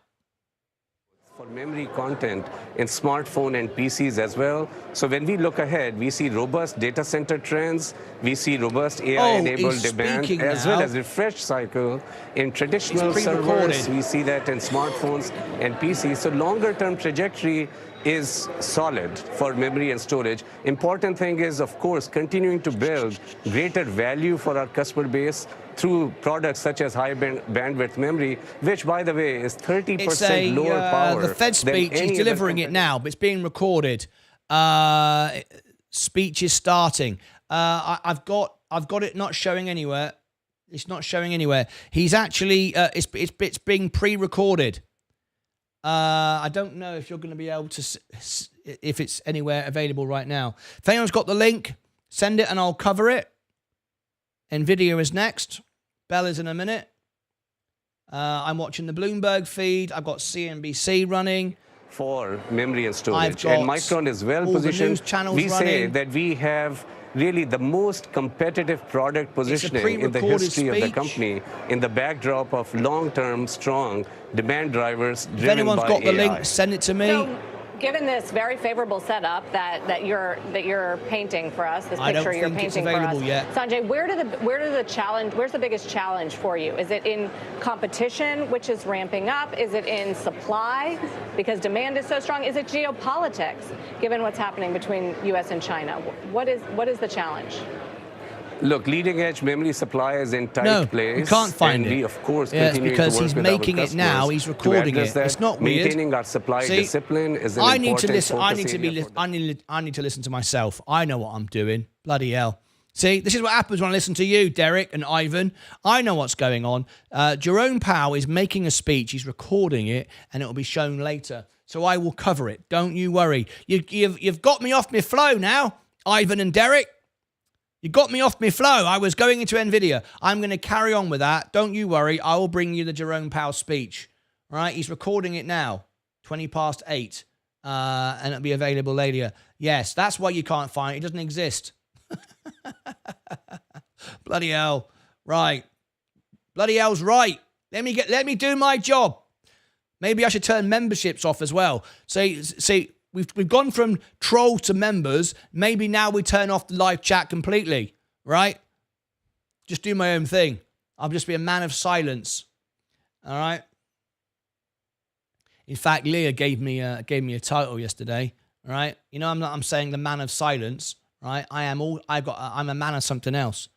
For memory content in smartphone and PCs as well. So when we look ahead, we see robust data center trends, we see robust AI-enabled demand, as well as refresh cycle in traditional servers. We see that in smartphones and PCs. So longer-term trajectory is solid for memory and storage. Important thing is, of course, continuing to build greater value for our customer base through products such as high bandwidth memory, which, by the way, is 30% lower power. The Fed speech is delivering it now, but it's being recorded. Speech is starting. I've got I've got it not showing anywhere. It's not showing anywhere. He's actually, it's being pre-recorded. I don't know if you're going to be able to, if it's anywhere available right now. If anyone's got the link, send it and I'll cover it. NVIDIA is next. Bell is in a minute. I'm watching the Bloomberg feed. I've got CNBC running. For memory and storage. And Micron is well positioned. We say that we have really the most competitive product positioning in the history of the company in the backdrop of long-term strong demand drivers driven by AI. If anyone's got the link, send it to me. So, given this very favorable setup that you're painting for us, this picture you're painting for us, Sanjay, where's the biggest challenge for you? Is it in competition, which is ramping up? Is it in supply because demand is so strong? Is it geopolitics, given what's happening between U.S. and China? What is the challenge? Look, leading-edge memory supply is in tight place. You can't find it. We, of course, it's continue because to work he's with making our it now. He's recording it. It's not weird. Maintaining our supply discipline is an important focus area. I need to listen to myself. I know what I'm doing. Bloody hell. See, this is what happens when I listen to you, Derek and Ivan. I know what's going on. Jerome Powell is making a speech. He's recording it, and it will be shown later. So I will cover it. Don't you worry. You've got me off my flow now, Ivan and Derek. You got me off my flow. I was going into NVIDIA. I'm going to carry on with that. Don't you worry. I will bring you the Jerome Powell speech. All right? He's recording it now, 8:20. And it'll be available later. Yes, that's why you can't find it. It doesn't exist. Bloody hell. Right. Bloody hell's right. Let me do my job. Maybe I should turn memberships off as well. See, we've gone from troll to members. Maybe now we turn off the live chat completely, right? Just do my own thing. I'll just be a man of silence. All right. In fact, Leah gave me a title yesterday. All right. You know, I'm saying the man of silence. Right. I'm a man of something else.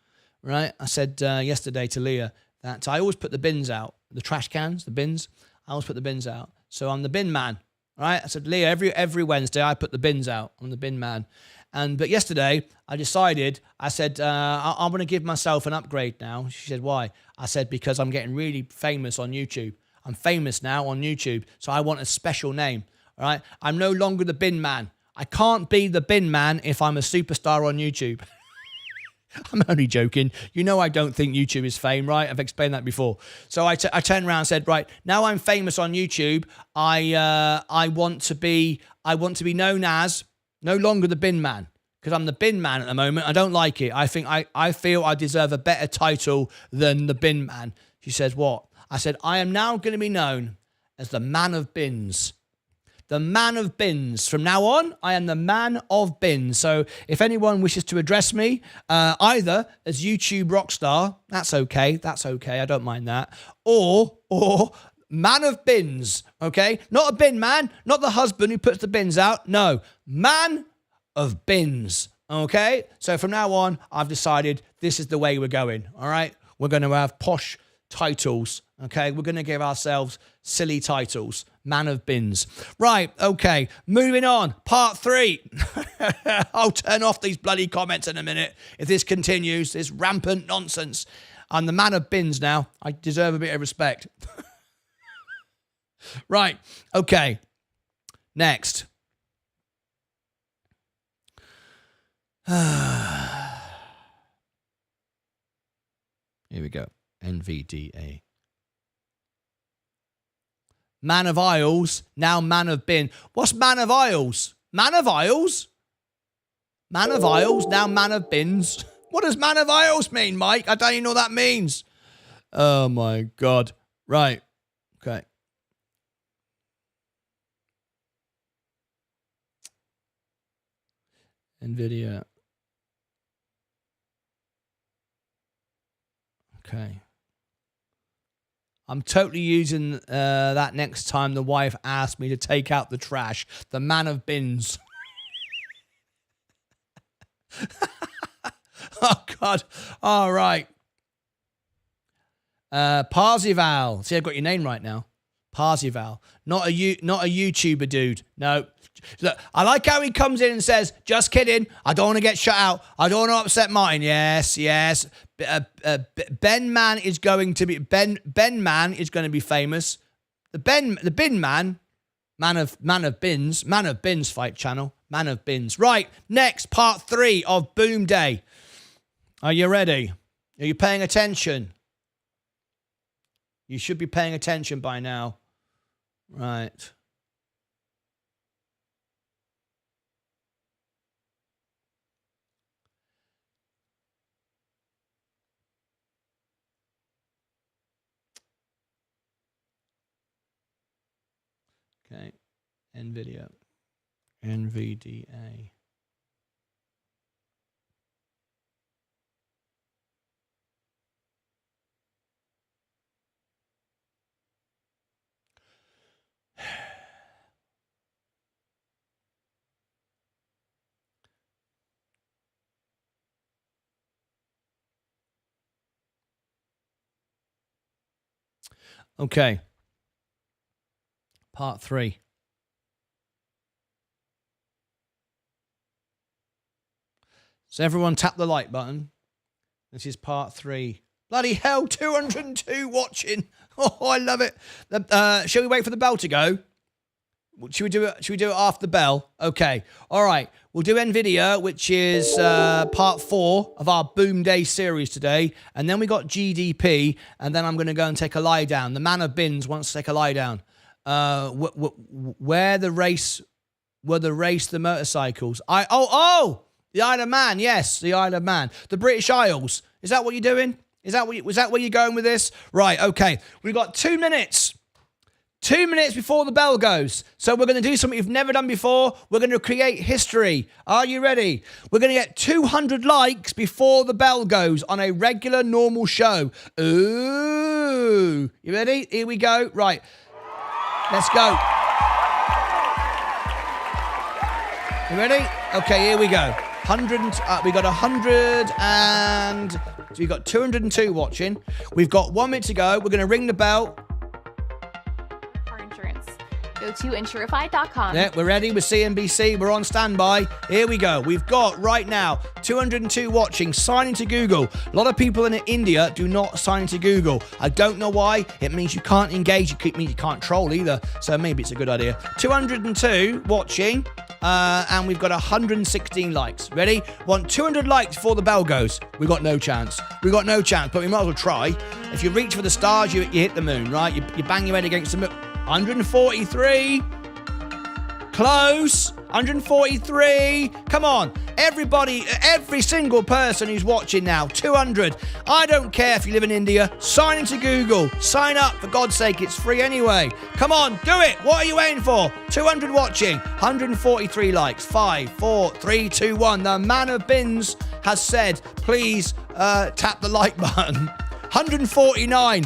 Right. I said yesterday to Leah that I always put the bins out, the trash cans, the bins. I always put the bins out. So I'm the bin man. Right? I said, Leah, every Wednesday I put the bins out. I'm the bin man. But yesterday I decided, I said, I'm going to give myself an upgrade now. She said, why? I said, because I'm getting really famous on YouTube. I'm famous now on YouTube. So I want a special name. All right? I'm no longer the bin man. I can't be the bin man if I'm a superstar on YouTube. I'm only joking. You know I don't think YouTube is fame, right? I've explained that before. So I turned around and said, right, now I'm famous on YouTube. I want to be known as no longer the bin man, because I'm the bin man at the moment. I don't like it. I feel I deserve a better title than the bin man. She says, what? I said, I am now going to be known as the man of bins. The man of bins. From now on, I am the man of bins. So if anyone wishes to address me, either as YouTube rockstar, that's okay. I don't mind that. Or man of bins, okay? Not a bin man, not the husband who puts the bins out. No, man of bins, okay? So from now on, I've decided this is the way we're going, all right? We're going to have posh titles, okay? We're going to give ourselves silly titles. Man of bins. Right, okay. Moving on. Part 3. I'll turn off these bloody comments in a minute if this continues, this rampant nonsense. I'm the man of bins now. I deserve a bit of respect. Right, okay. Next. Here we go. NVDA. Man of aisles, now man of bin. What's man of aisles? Man of aisles? Man of aisles, now man of bins. What does man of aisles mean, Mike? I don't even know what that means. Oh, my God. Right. Okay. NVIDIA. Okay. I'm totally using that next time the wife asked me to take out the trash. The man of bins. Oh, God. All right. Parzival. See, I've got your name right now. Parzival. Not a YouTuber dude. No. Look, I like how he comes in and says, just kidding. I don't want to get shut out. I don't want to upset Martyn. Yes. Ben Man is going to be famous. The bin man of bins fight channel. Man of bins. Right. Next, part 3 of Boom Day. Are you ready? Are you paying attention? You should be paying attention by now. Right. Okay. NVIDIA. NVDA. Okay. Part 3. So everyone tap the like button. This is part 3. Bloody hell, 202 watching. Oh, I love it. Shall we wait for the bell to go? Should we do it after the bell? Okay. All right. We'll do NVIDIA, which is part 4 of our Boom Day series today. And then we got GDP. And then I'm going to go and take a lie down. The man of bins wants to take a lie down. Where the race the motorcycles. The Isle of Man. Yes, the Isle of Man. The British Isles. Is that what you're doing? Was that where you're going with this? Right. Okay. We've got 2 minutes. 2 minutes before the bell goes. So we're going to do something we've never done before. We're going to create history. Are you ready? We're going to get 200 likes before the bell goes on a regular, normal show. Ooh. You ready? Here we go. Right. Let's go. You ready? Okay, here we go. We got 100 and... So we've got 202 watching. We've got 1 minute to go. We're going to ring the bell. Go to insurify.com. Yeah, we're ready with CNBC. We're on standby. Here we go. We've got right now 202 watching. Sign into Google. A lot of people in India do not sign into Google. I don't know why. It means you can't engage. It means you can't troll either. So maybe it's a good idea. 202 watching. And we've got 116 likes. Ready? Want 200 likes before the bell goes. We got no chance. But we might as well try. If you reach for the stars, you hit the moon, right? You bang your head against the moon. 143. Close. 143. Come on. Everybody, every single person who's watching now. 200. I don't care if you live in India. Sign into Google. Sign up. For God's sake, it's free anyway. Come on, do it. What are you waiting for? 200 watching. 143 likes. 5, 4, 3, 2, 1. The man of bins has said, please tap the like button. 149.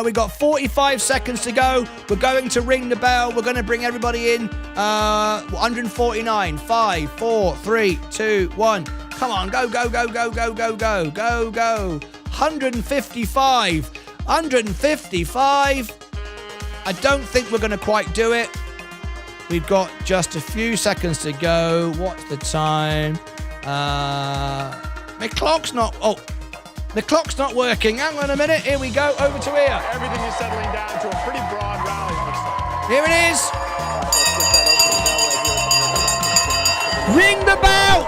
We got 45 seconds to go. We're going to ring the bell. We're going to bring everybody in. 149. 5, 4, 3, 2, 1. Come on, go. 155. 155. I don't think we're going to quite do it. We've got just a few seconds to go. What's the time? My clock's not... Oh. The clock's not working. Hang on a minute. Here we go. Over to here. Everything is settling down to a pretty broad rally. Here it is. Ring the bell.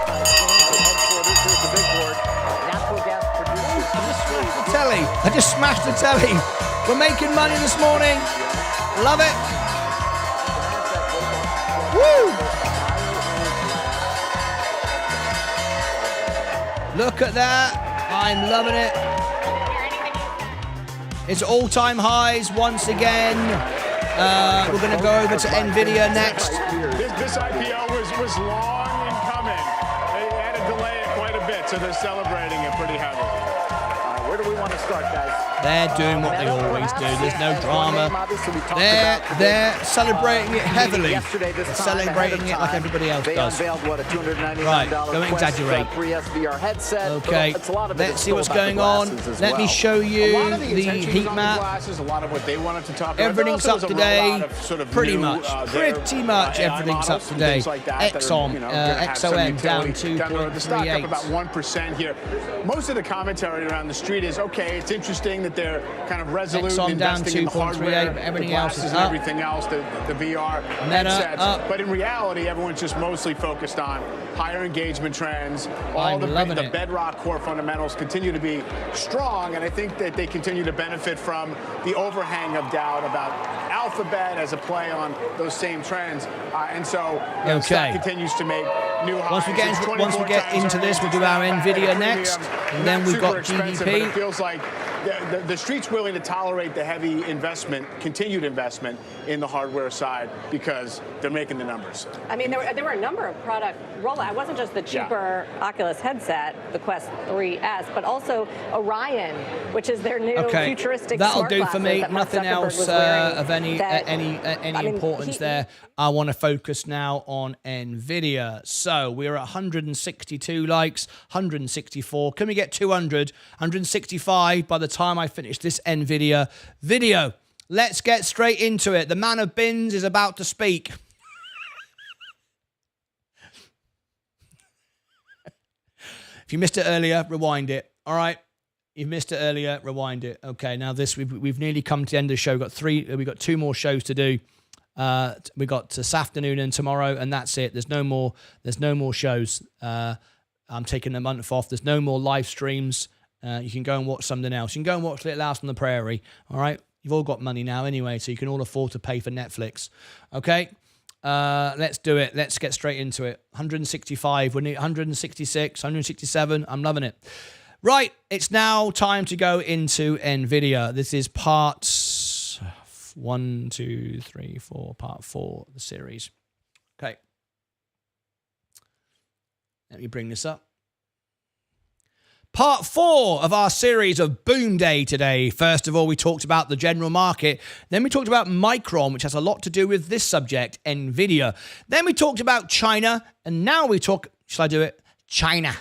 I just smashed the telly. We're making money this morning. Love it. Woo. Look at that. I'm loving it. It's all-time highs once again. We're going to go over to NVIDIA next. This IPO was long in coming. They had to delay it quite a bit, so they're celebrating it pretty heavily. Where do we want to start, guys? They're doing what they always do. There's no drama. They're celebrating it heavily. They're celebrating it like everybody else does. Right, don't exaggerate. Okay, let's see what's going on. Let me show you the heat map. Everything's up today. Pretty much everything's up today. XOM down 2.38. About 1% here. Most of the commentary around the street is, okay, it's interesting that they're kind of resolute in investing in the hardware, everything the else is and up. everything else, the VR headsets. But in reality, everyone's just mostly focused on higher engagement trends. All the bedrock core fundamentals continue to be strong, and I think that they continue to benefit from the overhang of doubt about Alphabet as a play on those same trends. And so the stock continues to make new highs. Once we get into this, we'll do our NVIDIA next, and then we've got GDP. But it feels like the street's willing to tolerate the heavy investment, continued investment in the hardware side because they're making the numbers. I mean, there were a number of product rollout. It wasn't just the cheaper Oculus headset, the Quest 3S, but also Orion, which is their new futuristic That'll smart do for me. Nothing else of any importance there. I want to focus now on NVIDIA. So we're at 162 likes, 164. Can we get 200? 165 by the time I finish this NVIDIA video. Let's get straight into it. The man of bins is about to speak. If you missed it earlier, rewind it. All right. You missed it earlier, rewind it. Okay, now this we've nearly come to the end of the show. We've got 2 more shows to do. We got this afternoon and tomorrow, and that's it. There's no more shows. I'm taking a month off. There's no more live streams. You can go and watch something else. You can go and watch Little House on the Prairie. All right, you've all got money now anyway, so you can all afford to pay for Netflix. Okay, let's do it. Let's get straight into it. 165. We need 166, 167. I'm loving it. Right, it's now time to go into NVIDIA. This is part 1, 2, 3, 4, part 4 of the series. Okay. Let me bring this up. Part 4 of our series of Boom Day today. First of all, we talked about the general market. Then we talked about Micron, which has a lot to do with this subject, NVIDIA. Then we talked about China. And now we talk, shall I do it? China.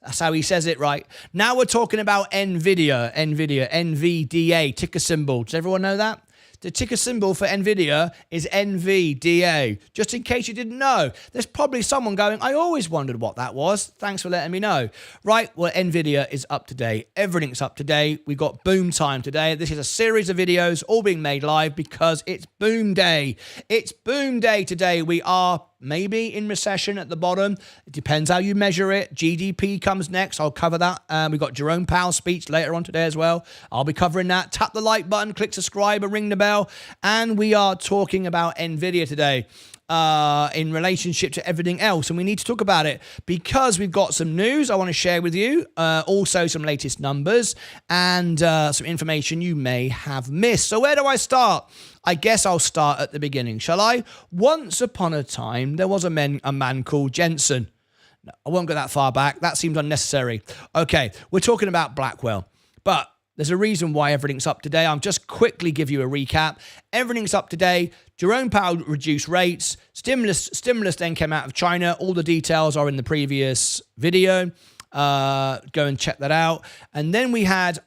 That's how he says it, right? Now we're talking about NVIDIA, NVDA, ticker symbol. Does everyone know that? The ticker symbol for NVIDIA is NVDA. Just in case you didn't know, there's probably someone going, I always wondered what that was. Thanks for letting me know. Right, well, NVIDIA is up to date. Everything's up to date. We've got boom time today. This is a series of videos all being made live because it's boom day. It's boom day today. We are maybe in recession at the bottom. It depends how you measure it. GDP comes next. I'll cover that. We've got Jerome Powell's speech later on today as well. I'll be covering that. Tap the like button, click subscribe, and ring the bell. And we are talking about NVIDIA today in relationship to everything else. And we need to talk about it because we've got some news I want to share with you. Also some latest numbers and some information you may have missed. So where do I start? I guess I'll start at the beginning, shall I? Once upon a time, there was a man called Jensen. No, I won't go that far back. That seems unnecessary. Okay, we're talking about Blackwell. But there's a reason why everything's up today. I'll just quickly give you a recap. Everything's up today. Jerome Powell reduced rates. Stimulus then came out of China. All the details are in the previous video. Go and check that out. And then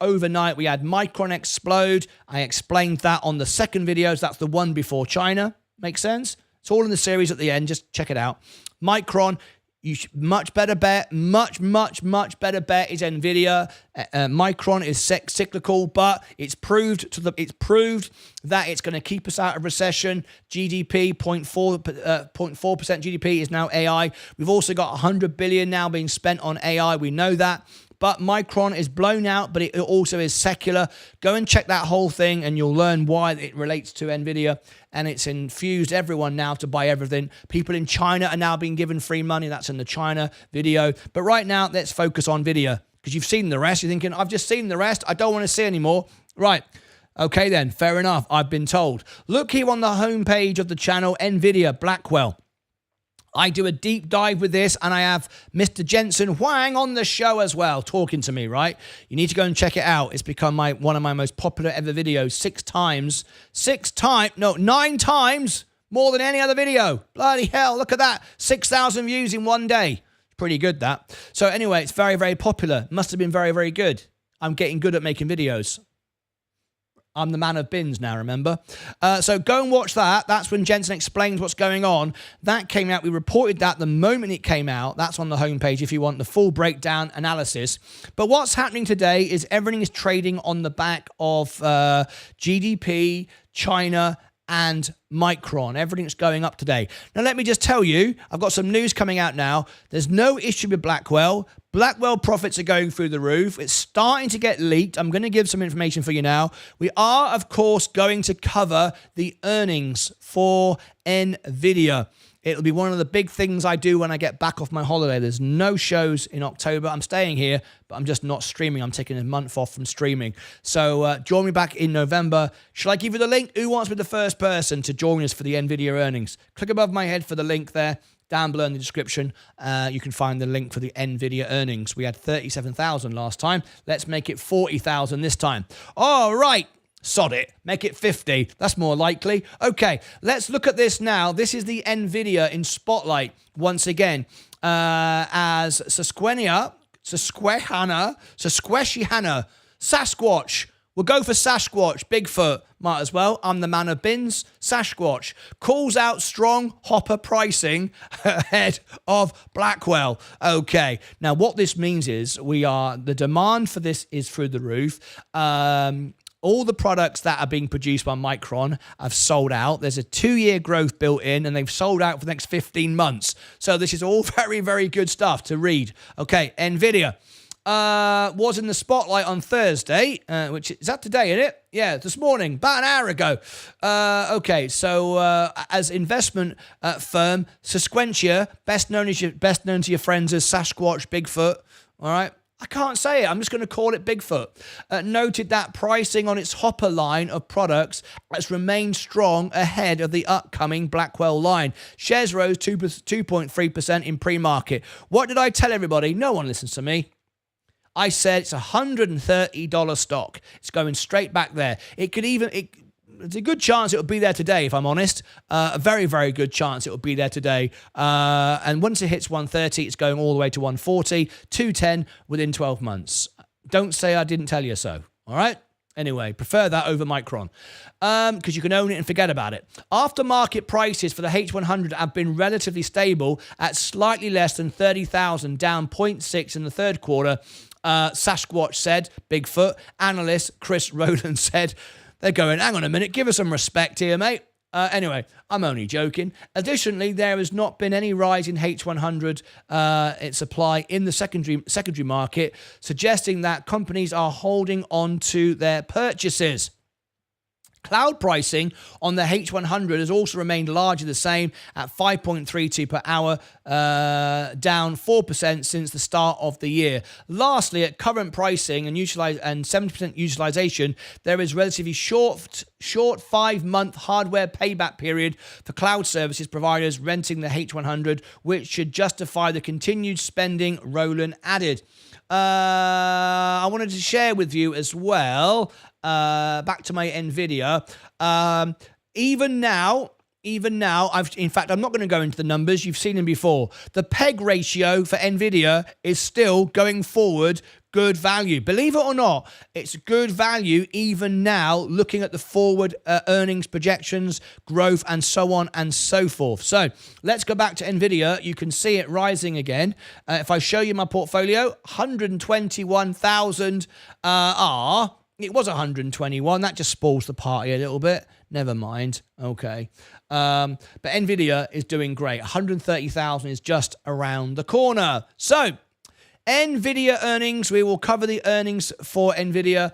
overnight, we had Micron explode. I explained that on the second video. So that's the one before China. Makes sense? It's all in the series at the end. Just check it out. Micron, much better bet. Much better bet is NVIDIA. Micron is cyclical, but it's proved that it's going to keep us out of recession. GDP, 0.4% GDP is now AI. We've also got $100 billion now being spent on AI. We know that. But Micron is blown out, but it also is secular. Go and check that whole thing and you'll learn why it relates to NVIDIA. And it's infused everyone now to buy everything. People in China are now being given free money. That's in the China video. But right now, let's focus on NVIDIA. Because you've seen the rest. You're thinking, I've just seen the rest. I don't want to see anymore. Right. Okay then, fair enough. I've been told. Look here on the homepage of the channel, NVIDIA Blackwell. I do a deep dive with this, and I have Mr. Jensen Huang on the show as well, talking to me, right? You need to go and check it out. It's become one of my most popular ever videos. 9 times more than any other video. Bloody hell, look at that. 6,000 views in one day. Pretty good, that. So anyway, it's very, very popular. Must have been very, very good. I'm getting good at making videos. I'm the man of bins now, remember? So go and watch that. That's when Jensen explains what's going on. That came out. We reported that the moment it came out. That's on the homepage if you want the full breakdown analysis. But what's happening today is everything is trading on the back of GDP, China, and Micron. Everything's going up today. Now, let me just tell you, I've got some news coming out now. There's no issue with Blackwell. Blackwell profits are going through the roof. It's starting to get leaked. I'm going to give some information for you now. We are, of course, going to cover the earnings for NVIDIA. It'll be one of the big things I do when I get back off my holiday. There's no shows in October. I'm staying here, but I'm just not streaming. I'm taking a month off from streaming. So join me back in November. Shall I give you the link? Who wants to be the first person to join us for the NVIDIA earnings? Click above my head for the link there. Down below in the description, you can find the link for the NVIDIA earnings. We had 37,000 last time. Let's make it 40,000 this time. All right. Sod it. Make it 50. That's more likely. Okay, let's look at this now. This is the NVIDIA in Spotlight once again. As Sasquatch. We'll go for Sasquatch. Bigfoot. Might as well. I'm the man of bins. Sasquatch calls out strong hopper pricing ahead of Blackwell. Okay. Now, what this means is the demand for this is through the roof. All the products that are being produced by Micron have sold out. There's a 2-year growth built in, and they've sold out for the next 15 months. So this is all very, very good stuff to read. Okay, NVIDIA was in the spotlight on Thursday, which is that today, isn't it? Yeah, this morning, about an hour ago. Okay, so as investment firm, Sasquatch, best known to your friends as Sasquatch, Bigfoot, all right? I can't say it. I'm just going to call it Bigfoot. Noted that pricing on its Hopper line of products has remained strong ahead of the upcoming Blackwell line. Shares rose 2.3% in pre-market. What did I tell everybody? No one listens to me. I said it's a $130 stock. It's going straight back there. It's a good chance it will be there today, if I'm honest. A very, very good chance it will be there today. And once it hits 130, it's going all the way to 140, 210 within 12 months. Don't say I didn't tell you so, all right? Anyway, prefer that over Micron because you can own it and forget about it. Aftermarket prices for the H100 have been relatively stable at slightly less than 30,000, down 0.6 in the third quarter. Sasquatch said, Bigfoot. Analyst Chris Rowland said, they're going, hang on a minute, give us some respect here, mate. Anyway, I'm only joking. Additionally, there has not been any rise in H100 its supply in the secondary market, suggesting that companies are holding on to their purchases. Cloud pricing on the H100 has also remained largely the same at 5.32 per hour, down 4% since the start of the year. Lastly, at current pricing and 70% utilization, there is relatively short 5-month hardware payback period for cloud services providers renting the H100, which should justify the continued spending, Rowland added. I wanted to share with you as well, back to my NVIDIA, even now, I'm not going to go into the numbers. You've seen them before. The PEG ratio for NVIDIA is still going forward good value. Believe it or not, it's good value even now, looking at the forward earnings projections, growth, and so on and so forth. So let's go back to NVIDIA. You can see it rising again. If I show you my portfolio, 121,000 it was 121. That just spoils the party a little bit. Never mind. Okay. But NVIDIA is doing great. 130,000 is just around the corner. So NVIDIA earnings. We will cover the earnings for NVIDIA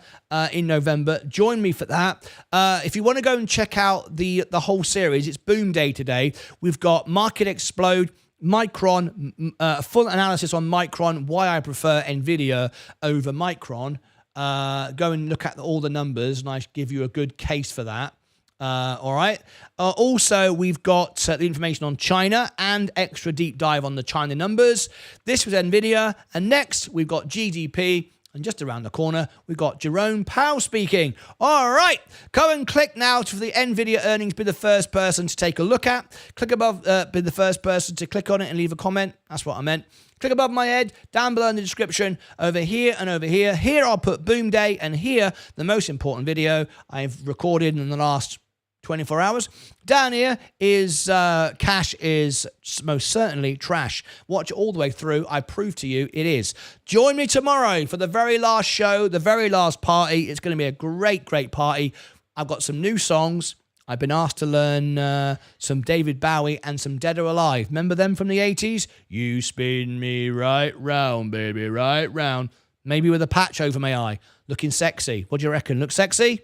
in November. Join me for that. If you want to go and check out the whole series, it's Boom Day today. We've got Market Explode, Micron, full analysis on Micron, why I prefer NVIDIA over Micron. Go and look at all the numbers, and I give you a good case for that. All right. Also, we've got the information on China and extra deep dive on the China numbers. This was NVIDIA. And next, we've got GDP. And just around the corner, we've got Jerome Powell speaking. All right. Go and click now for the NVIDIA earnings. Be the first person to take a look at. Click above, be the first person to click on it and leave a comment. That's what I meant. Click above my head, down below in the description, over here and over here. Here I'll put Boom Day, and here, the most important video I've recorded in the last 24 hours. Down here is cash is most certainly trash. Watch it all the way through. I prove to you it is. Join me tomorrow for the very last show, the very last party. It's going to be a great, great party. I've got some new songs. I've been asked to learn some David Bowie and some Dead or Alive. Remember them from the 80s? You spin me right round, baby, right round. Maybe with a patch over my eye. Looking sexy. What do you reckon? Look sexy?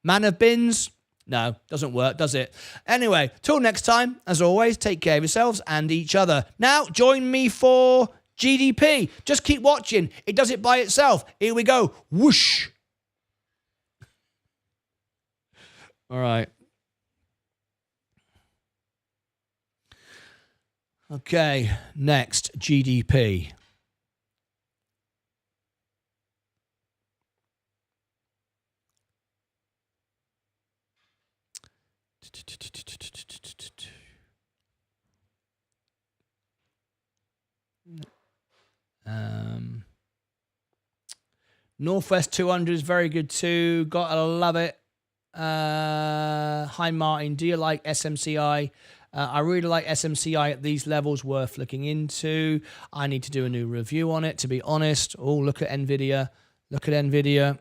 Man of bins? No, doesn't work, does it? Anyway, till next time, as always, take care of yourselves and each other. Now, join me for GDP. Just keep watching. It does it by itself. Here we go. Whoosh. All right. Okay, next, GDP. Northwest 200 is very good too. Gotta love it. Hi Martin, do you like SMCI? I really like SMCI at these levels, worth looking into. I need to do a new review on it, to be honest. Oh, look at NVIDIA. Look at NVIDIA.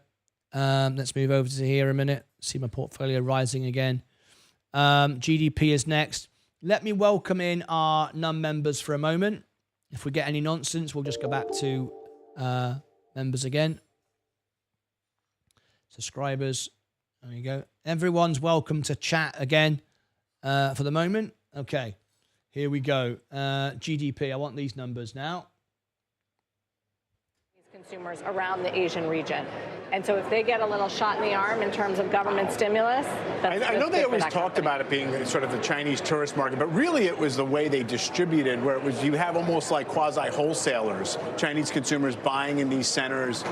Let's move over to here a minute. See my portfolio rising again. GDP is next. Let me welcome in our non-members for a moment. If we get any nonsense, we'll just go back to members again. Subscribers. There you go. Everyone's welcome to chat again for the moment. Okay, here we go. GDP. I want these numbers now. Consumers around the Asian region. And so if they get a little shot in the arm in terms of government stimulus, I know they always talked about it being sort of the Chinese tourist market, but really it was the way they distributed, where it was you have almost like quasi-wholesalers, Chinese consumers buying in these centers,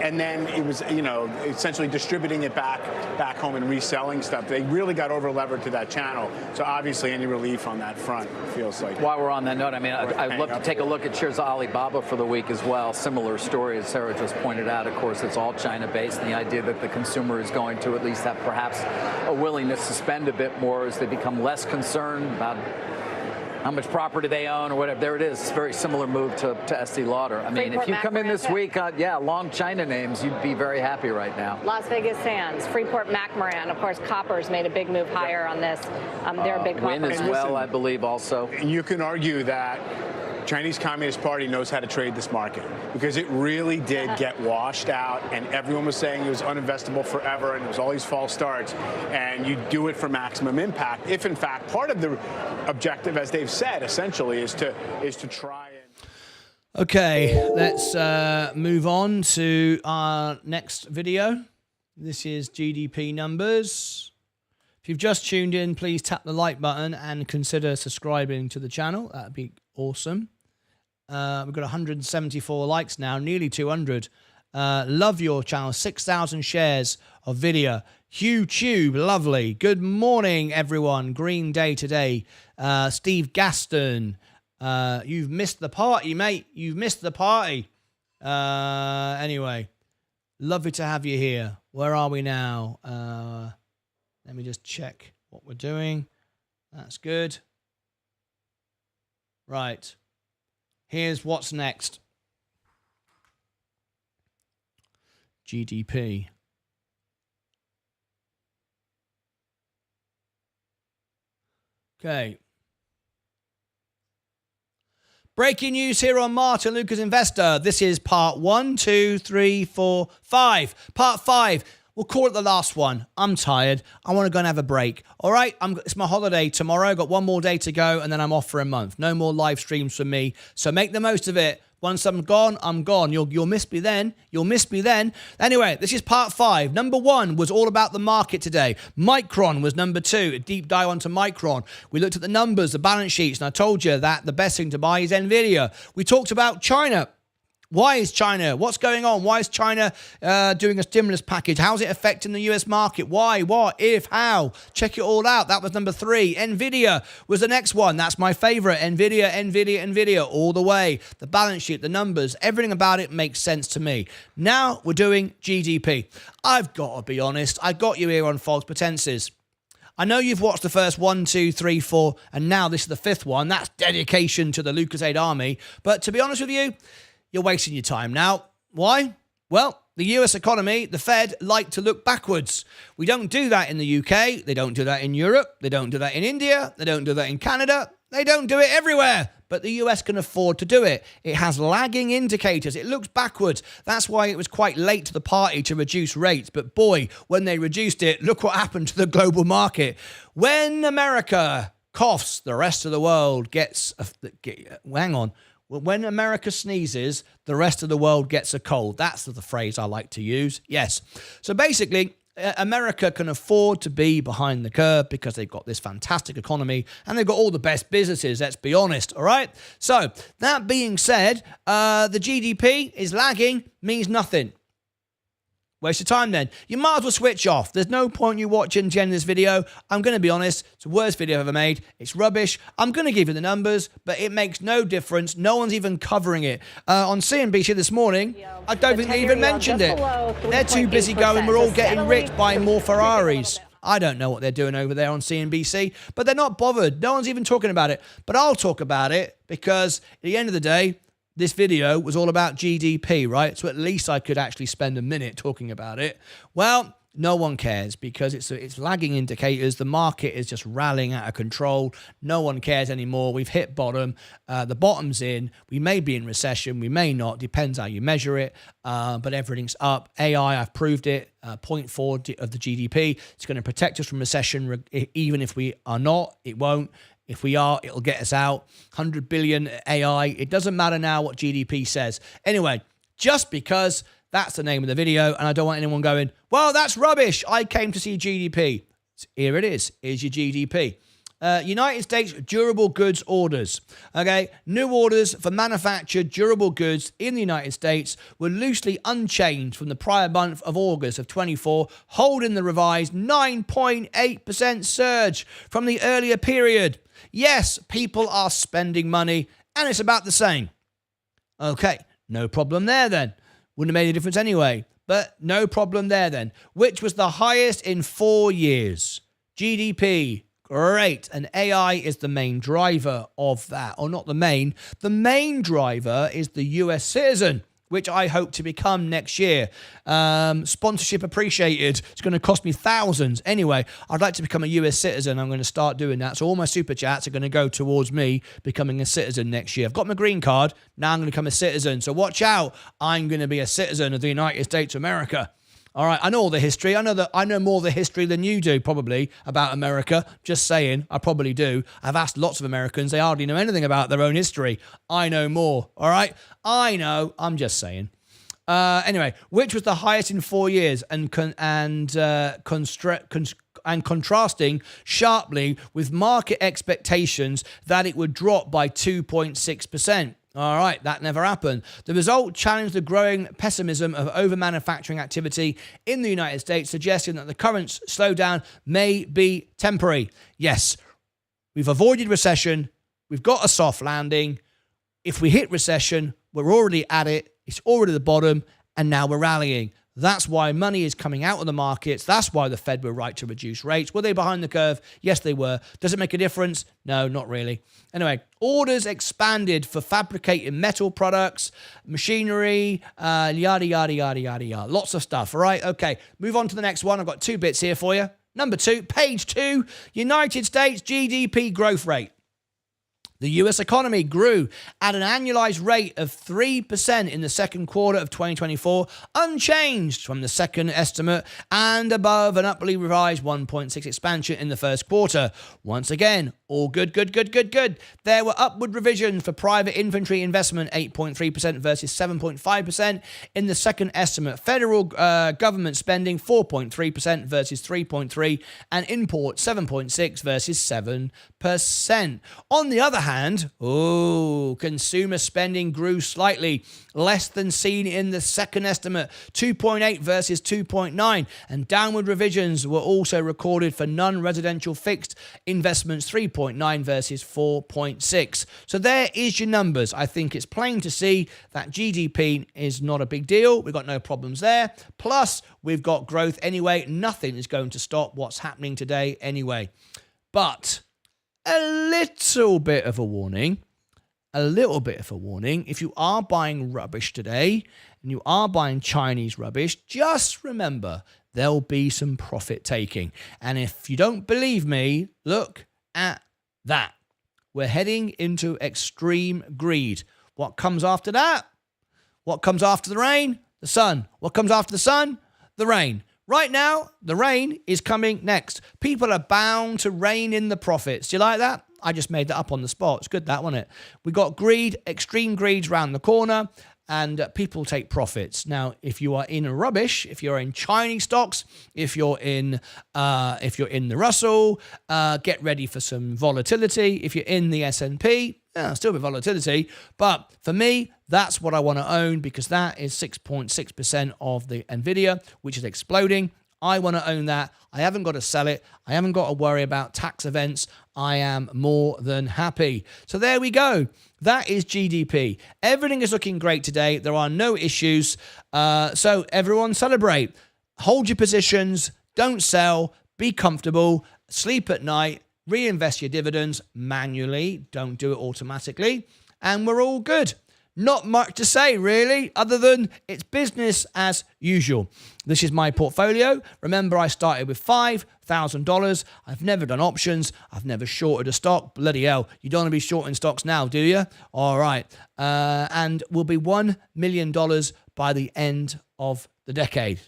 and then it was, you know, essentially distributing it back home and reselling stuff. They really got over-levered to that channel. So obviously any relief on that front feels like. While we're on that note, I mean, I'd love to take a look at shares of Alibaba for the week as well. Similar story, as Sarah just pointed out. Of course, it's all China-based, and the idea that the consumer is going to at least have perhaps a willingness to spend a bit more as they become less concerned about how much property they own or whatever. There it is. It's a very similar move to Estee Lauder. I mean, if you come in this week, long China names, you'd be very happy right now. Las Vegas Sands, Freeport McMoran, of course, Copper's made a big move higher on this. They're a big copper. Win as well, I believe, also. You can argue that Chinese Communist Party knows how to trade this market, because it really did get washed out, and everyone was saying it was uninvestable forever and it was all these false starts, and you do it for maximum impact. If in fact part of the objective, as they've said, essentially is to try and. Okay, let's move on to our next video. This is GDP numbers. If you've just tuned in, please tap the like button and consider subscribing to the channel. That'd be awesome. We've got 174 likes now, nearly 200. Love your channel. 6,000 shares of video. YouTube, lovely. Good morning, everyone. Green day today. Steve Gaston. You've missed the party, mate. You've missed the party. Anyway, lovely to have you here. Where are we now? Let me just check what we're doing. That's good. Right. Here's what's next. GDP. Okay. Breaking news here on Martyn Lucas Investor. This is part 1, 2, 3, 4, 5. Part 5. We'll call it the last one. I'm tired. I want to go and have a break. All right? It's my holiday tomorrow. I've got one more day to go, and then I'm off for a month. No more live streams from me. So make the most of it. Once I'm gone, I'm gone. You'll miss me then. You'll miss me then. Anyway, this is part 5. Number 1 was all about the market today. Micron was number 2, a deep dive onto Micron. We looked at the numbers, the balance sheets, and I told you that the best thing to buy is NVIDIA. We talked about China. Why is China? What's going on? Why is China doing a stimulus package? How's it affecting the US market? Why? What? If? How? Check it all out. That was number 3. NVIDIA was the next one. That's my favorite. NVIDIA, all the way. The balance sheet, the numbers, everything about it makes sense to me. Now we're doing GDP. I've got to be honest. I got you here on false pretenses. I know you've watched the first 1, 2, 3, 4, and now this is the 5th one. That's dedication to the Lucasade Army. But to be honest with you, you're wasting your time now. Why? Well, the US economy, the Fed, like to look backwards. We don't do that in the UK. They don't do that in Europe. They don't do that in India. They don't do that in Canada. They don't do it everywhere. But the US can afford to do it. It has lagging indicators. It looks backwards. That's why it was quite late to the party to reduce rates. But boy, when they reduced it, look what happened to the global market. When America coughs, the rest of the world gets... hang on. When America sneezes, the rest of the world gets a cold. That's the phrase I like to use. Yes. So basically, America can afford to be behind the curve because they've got this fantastic economy and they've got all the best businesses, let's be honest, all right? So that being said, the GDP is lagging, means nothing. Waste your time then. You might as well switch off. There's no point you watching the end of this video. I'm going to be honest. It's the worst video I've ever made. It's rubbish. I'm going to give you the numbers, but it makes no difference. No one's even covering it. On CNBC this morning, I don't think they even mentioned it. They're too busy going, we're all getting rich buying more Ferraris. I don't know what they're doing over there on CNBC, but they're not bothered. No one's even talking about it. But I'll talk about it because at the end of the day, this video was all about GDP, right? So at least I could actually spend a minute talking about it. Well, no one cares because it's lagging indicators. The market is just rallying out of control. No one cares anymore. We've hit bottom. The bottom's in. We may be in recession. We may not. Depends how you measure it. But everything's up. AI, I've proved it. 0.4 of the GDP. It's going to protect us from recession. Even if we are not, it won't. If we are, it'll get us out. 100 billion AI. It doesn't matter now what GDP says. Anyway, just because that's the name of the video, and I don't want anyone going, well, that's rubbish. I came to see GDP. Here it is. Here's your GDP. United States durable goods orders. Okay, new orders for manufactured durable goods in the United States were loosely unchanged from the prior month of August of 24, holding the revised 9.8% surge from the earlier period. Yes, people are spending money, and it's about the same. Okay, no problem there then. Wouldn't have made a difference anyway, but no problem there then. Which was the highest in 4 years. GDP, great. And AI is the main driver of that. Or not the main. The main driver is the US citizen, which I hope to become next year. Sponsorship appreciated. It's going to cost me thousands. Anyway, I'd like to become a US citizen. I'm going to start doing that. So all my super chats are going to go towards me becoming a citizen next year. I've got my green card. Now I'm going to become a citizen. So watch out. I'm going to be a citizen of the United States of America. All right, I know all the history. I know more of the history than you do, probably, about America. Just saying, I probably do. I've asked lots of Americans. They hardly know anything about their own history. I know more, all right? I know. I'm just saying. Anyway, which was the highest in 4 years and contrasting sharply with market expectations that it would drop by 2.6%. All right, that never happened. The result challenged the growing pessimism of over-manufacturing activity in the United States, suggesting that the current slowdown may be temporary. Yes, we've avoided recession. We've got a soft landing. If we hit recession, we're already at it. It's already the bottom, and now we're rallying. That's why money is coming out of the markets. That's why the Fed were right to reduce rates. Were they behind the curve? Yes, they were. Does it make a difference? No, not really. Anyway, orders expanded for fabricating metal products, machinery, yada, yada, yada, yada, yada. Lots of stuff, all right? Okay, move on to the next one. I've got 2 bits here for you. Number 2, page 2, United States GDP growth rate. The US economy grew at an annualized rate of 3% in the second quarter of 2024, unchanged from the second estimate and above an upwardly revised 1.6 expansion in the first quarter. Once again, all good. There were upward revisions for private inventory investment, 8.3% versus 7.5% in the second estimate. Federal government spending, 4.3% versus 3.3%, and import, 7.6% versus 7%. On the other hand, consumer spending grew slightly, less than seen in the second estimate, 2.8% versus 2.9%, and downward revisions were also recorded for non-residential fixed investments, 3.9% versus 4.6%. So there is your numbers. I think it's plain to see that GDP is not a big deal. We've got no problems there. Plus, we've got growth anyway. Nothing is going to stop what's happening today anyway. But a little bit of a warning. If you are buying rubbish today and you are buying Chinese rubbish, just remember there'll be some profit taking. And if you don't believe me, look at that. We're heading into extreme greed. What comes after that? What comes after the rain? The sun. What comes after the sun? The rain. Right now, the rain is coming next. People are bound to rein in the profits. Do you like that? I just made that up on the spot. It's good, that, wasn't it? We got greed, extreme greeds around the corner, and people take profits. Now, if you are in rubbish, if you're in Chinese stocks, if you're in the Russell, get ready for some volatility. If you're in the S&P, still be volatility. But for me, that's what I want to own because that is 6.6% of the NVIDIA, which is exploding. I want to own that. I haven't got to sell it. I haven't got to worry about tax events. I am more than happy. So there we go. That is GDP. Everything is looking great today. There are no issues. So everyone celebrate. Hold your positions. Don't sell. Be comfortable. Sleep at night. Reinvest your dividends manually. Don't do it automatically. And we're all good. Not much to say, really, other than it's business as usual. This is my portfolio. Remember, I started with $5,000. I've never done options. I've never shorted a stock. Bloody hell. You don't want to be shorting stocks now, do you? All right. And we'll be $1 million by the end of the decade.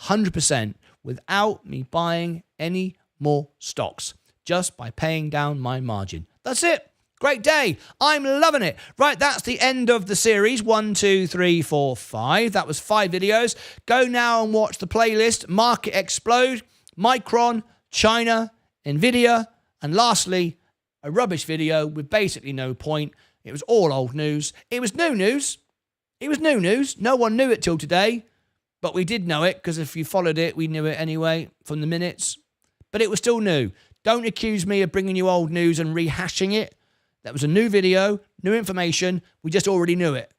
100% without me buying any more stocks. Just by paying down my margin. That's it. Great day. I'm loving it. Right, that's the end of the series. 1, 2, 3, 4, 5. That was 5 videos. Go now and watch the playlist. Market Explode, Micron, China, NVIDIA, and lastly, a rubbish video with basically no point. It was all old news. It was new news. No one knew it till today, but we did know it because if you followed it, we knew it anyway from the minutes. But it was still new. Don't accuse me of bringing you old news and rehashing it. That was a new video, new information. We just already knew it.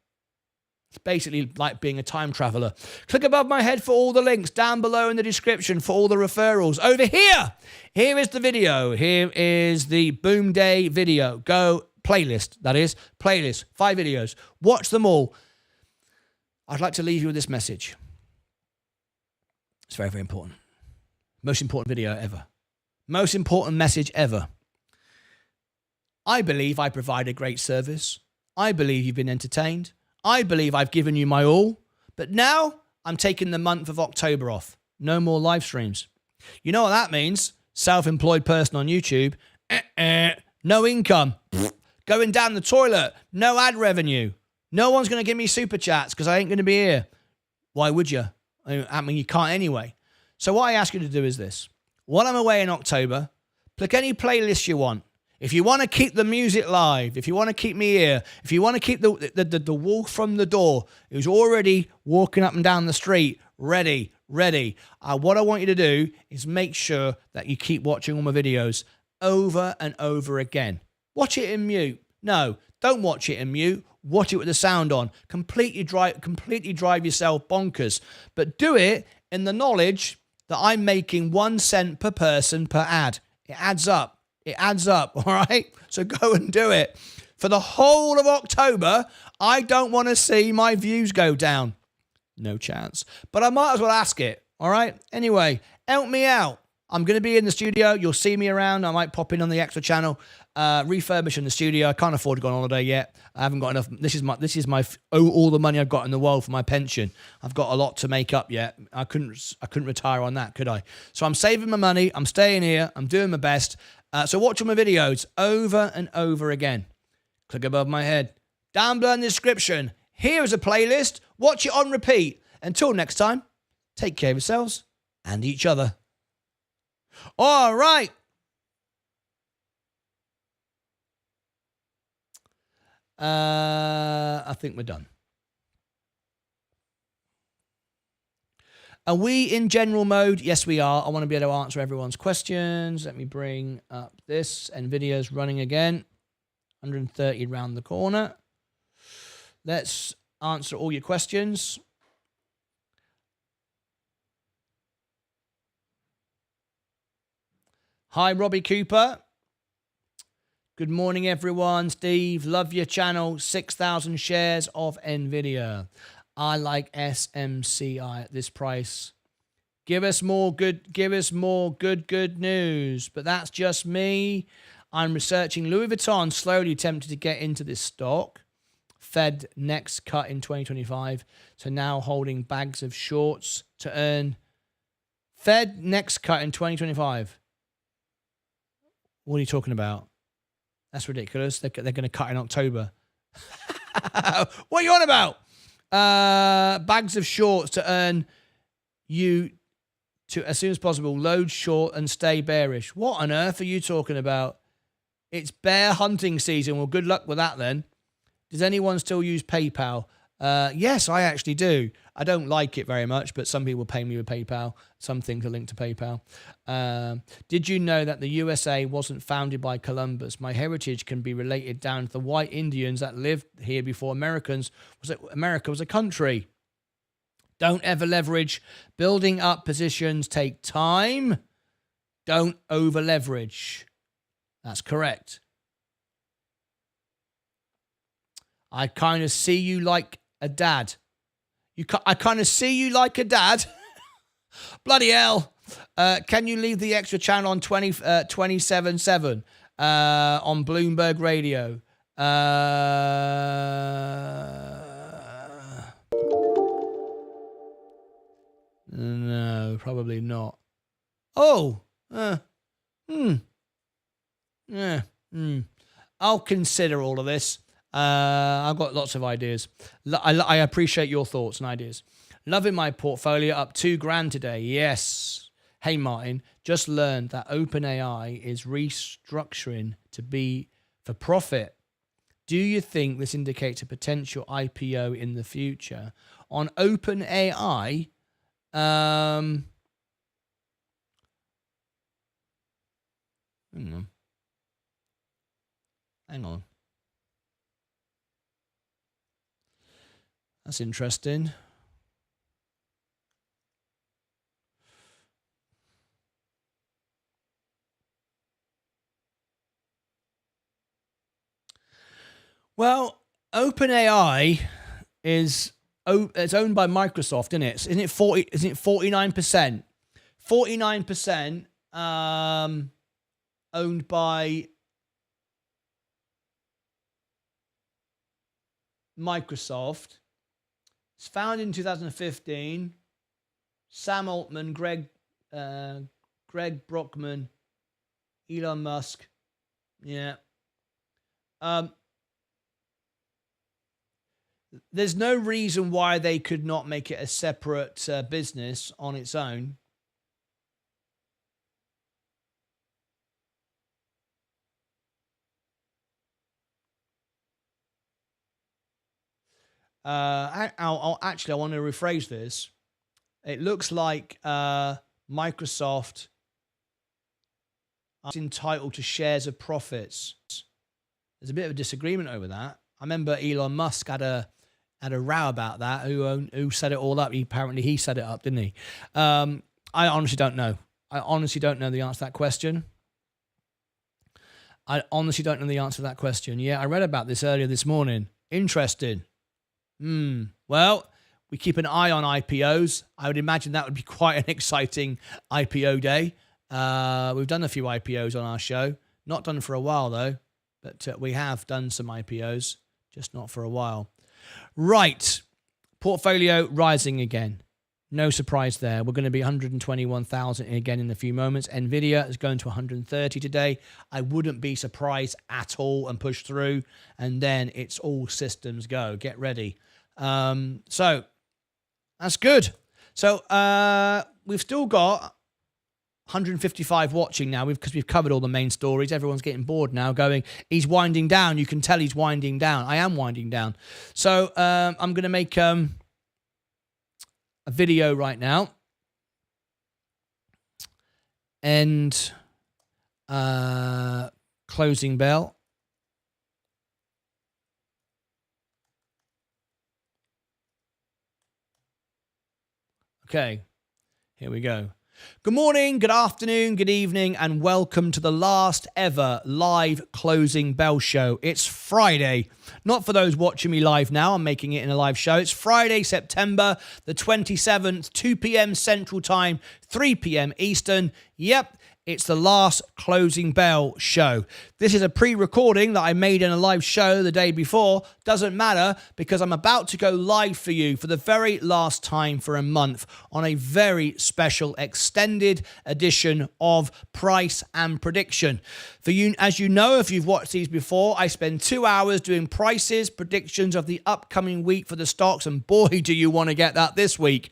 It's basically like being a time traveler. Click above my head for all the links, down below in the description for all the referrals. Over here is the video. Here is the Boom Day video. Go playlist, that is. Playlist, 5 videos. Watch them all. I'd like to leave you with this message. It's very, very important. Most important video ever. Most important message ever. I believe I provide a great service. I believe you've been entertained. I believe I've given you my all. But now I'm taking the month of October off. No more live streams. You know what that means? Self-employed person on YouTube. No income. Going down the toilet. No ad revenue. No one's going to give me super chats because I ain't going to be here. Why would you? I mean, you can't anyway. So what I ask you to do is this. While I'm away in October, click any playlist you want. If you want to keep the music live, if you want to keep me here, if you want to keep the wolf from the door who's already walking up and down the street, ready. What I want you to do is make sure that you keep watching all my videos over and over again. Watch it in mute. No, don't watch it in mute. Watch it with the sound on. Completely drive yourself bonkers. But do it in the knowledge that I'm making 1 cent per person per ad. It adds up. All right? So go and do it. For the whole of October, I don't want to see my views go down. No chance. But I might as well ask it, all right? Anyway, help me out. I'm going to be in the studio. You'll see me around. I might pop in on the extra channel, refurbish in the studio. I can't afford to go on holiday yet. I haven't got enough. This is my all the money I've got in the world for my pension. I've got a lot to make up yet. I couldn't retire on that, could I? So I'm saving my money. I'm staying here. I'm doing my best. So watch all my videos over and over again. Click above my head. Down below in the description. Here is a playlist. Watch it on repeat. Until next time, take care of yourselves and each other. All right. I think we're done. Are we in general mode? Yes, we are. I want to be able to answer everyone's questions. Let me bring up this. NVIDIA's running again. 130 around the corner. Let's answer all your questions. Hi, Robbie Cooper. Good morning, everyone. Steve, love your channel. 6,000 shares of NVIDIA. I like SMCI at this price. Give us more good news. But that's just me. I'm researching Louis Vuitton, slowly tempted to get into this stock. Fed next cut in 2025. So now holding bags of shorts to earn. Fed next cut in 2025. What are you talking about? That's ridiculous. They're going to cut in October. What are you on about? Bags of shorts to earn you to, as soon as possible, load short and stay bearish. What on earth are you talking about? It's bear hunting season. Well, good luck with that then. Does anyone still use PayPal? Yes, I actually do. I don't like it very much, but some people pay me with PayPal. Some things are linked to PayPal. Did you know that the USA wasn't founded by Columbus? My heritage can be related down to the white Indians that lived here before America was a country. Don't ever leverage. Building up positions take time. Don't over leverage. That's correct. I kind of see you like a dad. I kind of see you like a dad. Bloody hell. Can you leave the extra channel on 27/7 on Bloomberg Radio? No, probably not. Oh. I'll consider all of this. I've got lots of ideas. I appreciate your thoughts and ideas. Loving my portfolio, up $2,000 today. Yes. Hey, Martin, just learned that OpenAI is restructuring to be for profit. Do you think this indicates a potential IPO in the future? On OpenAI, hang on. That's interesting. Well, OpenAI is it's owned by Microsoft, isn't it? Isn't it 49%? 49% owned by Microsoft. It's founded in 2015. Sam Altman, Greg Brockman, Elon Musk. Yeah. There's no reason why they could not make it a separate business on its own. Actually, I want to rephrase this. It looks like Microsoft is entitled to shares of profits. There's a bit of a disagreement over that. I remember Elon Musk had a row about that. Who set it all up? Apparently he set it up, didn't he? I honestly don't know. I honestly don't know the answer to that question. I honestly don't know the answer to that question. Yeah, I read about this earlier this morning. Interesting. Well, we keep an eye on IPOs. I would imagine that would be quite an exciting IPO day. We've done a few IPOs on our show. Not done for a while, though. But we have done some IPOs, just not for a while. Right. Portfolio rising again. No surprise there. We're going to be 121,000 again in a few moments. NVIDIA is going to 130 today. I wouldn't be surprised at all and push through. And then it's all systems go. Get ready. So that's good. So we've still got 155 watching now because we've covered all the main stories. Everyone's getting bored now going, he's winding down. You can tell he's winding down. I am winding down. So I'm going to make a video right now. And closing bell. Okay, here we go. Good morning, good afternoon, good evening, and welcome to the last ever live closing bell show. It's Friday. Not for those watching me live now, I'm making it in a live show. It's Friday, September the 27th, 2 p.m. Central Time, 3 p.m. Eastern. Yep, it's the last closing bell show. This is a pre-recording that I made in a live show the day before. Doesn't matter because I'm about to go live for you for the very last time for a month on a very special extended edition of Price and Prediction. For you, as you know, if you've watched these before, I spend 2 hours doing prices, predictions of the upcoming week for the stocks, and boy, do you want to get that this week.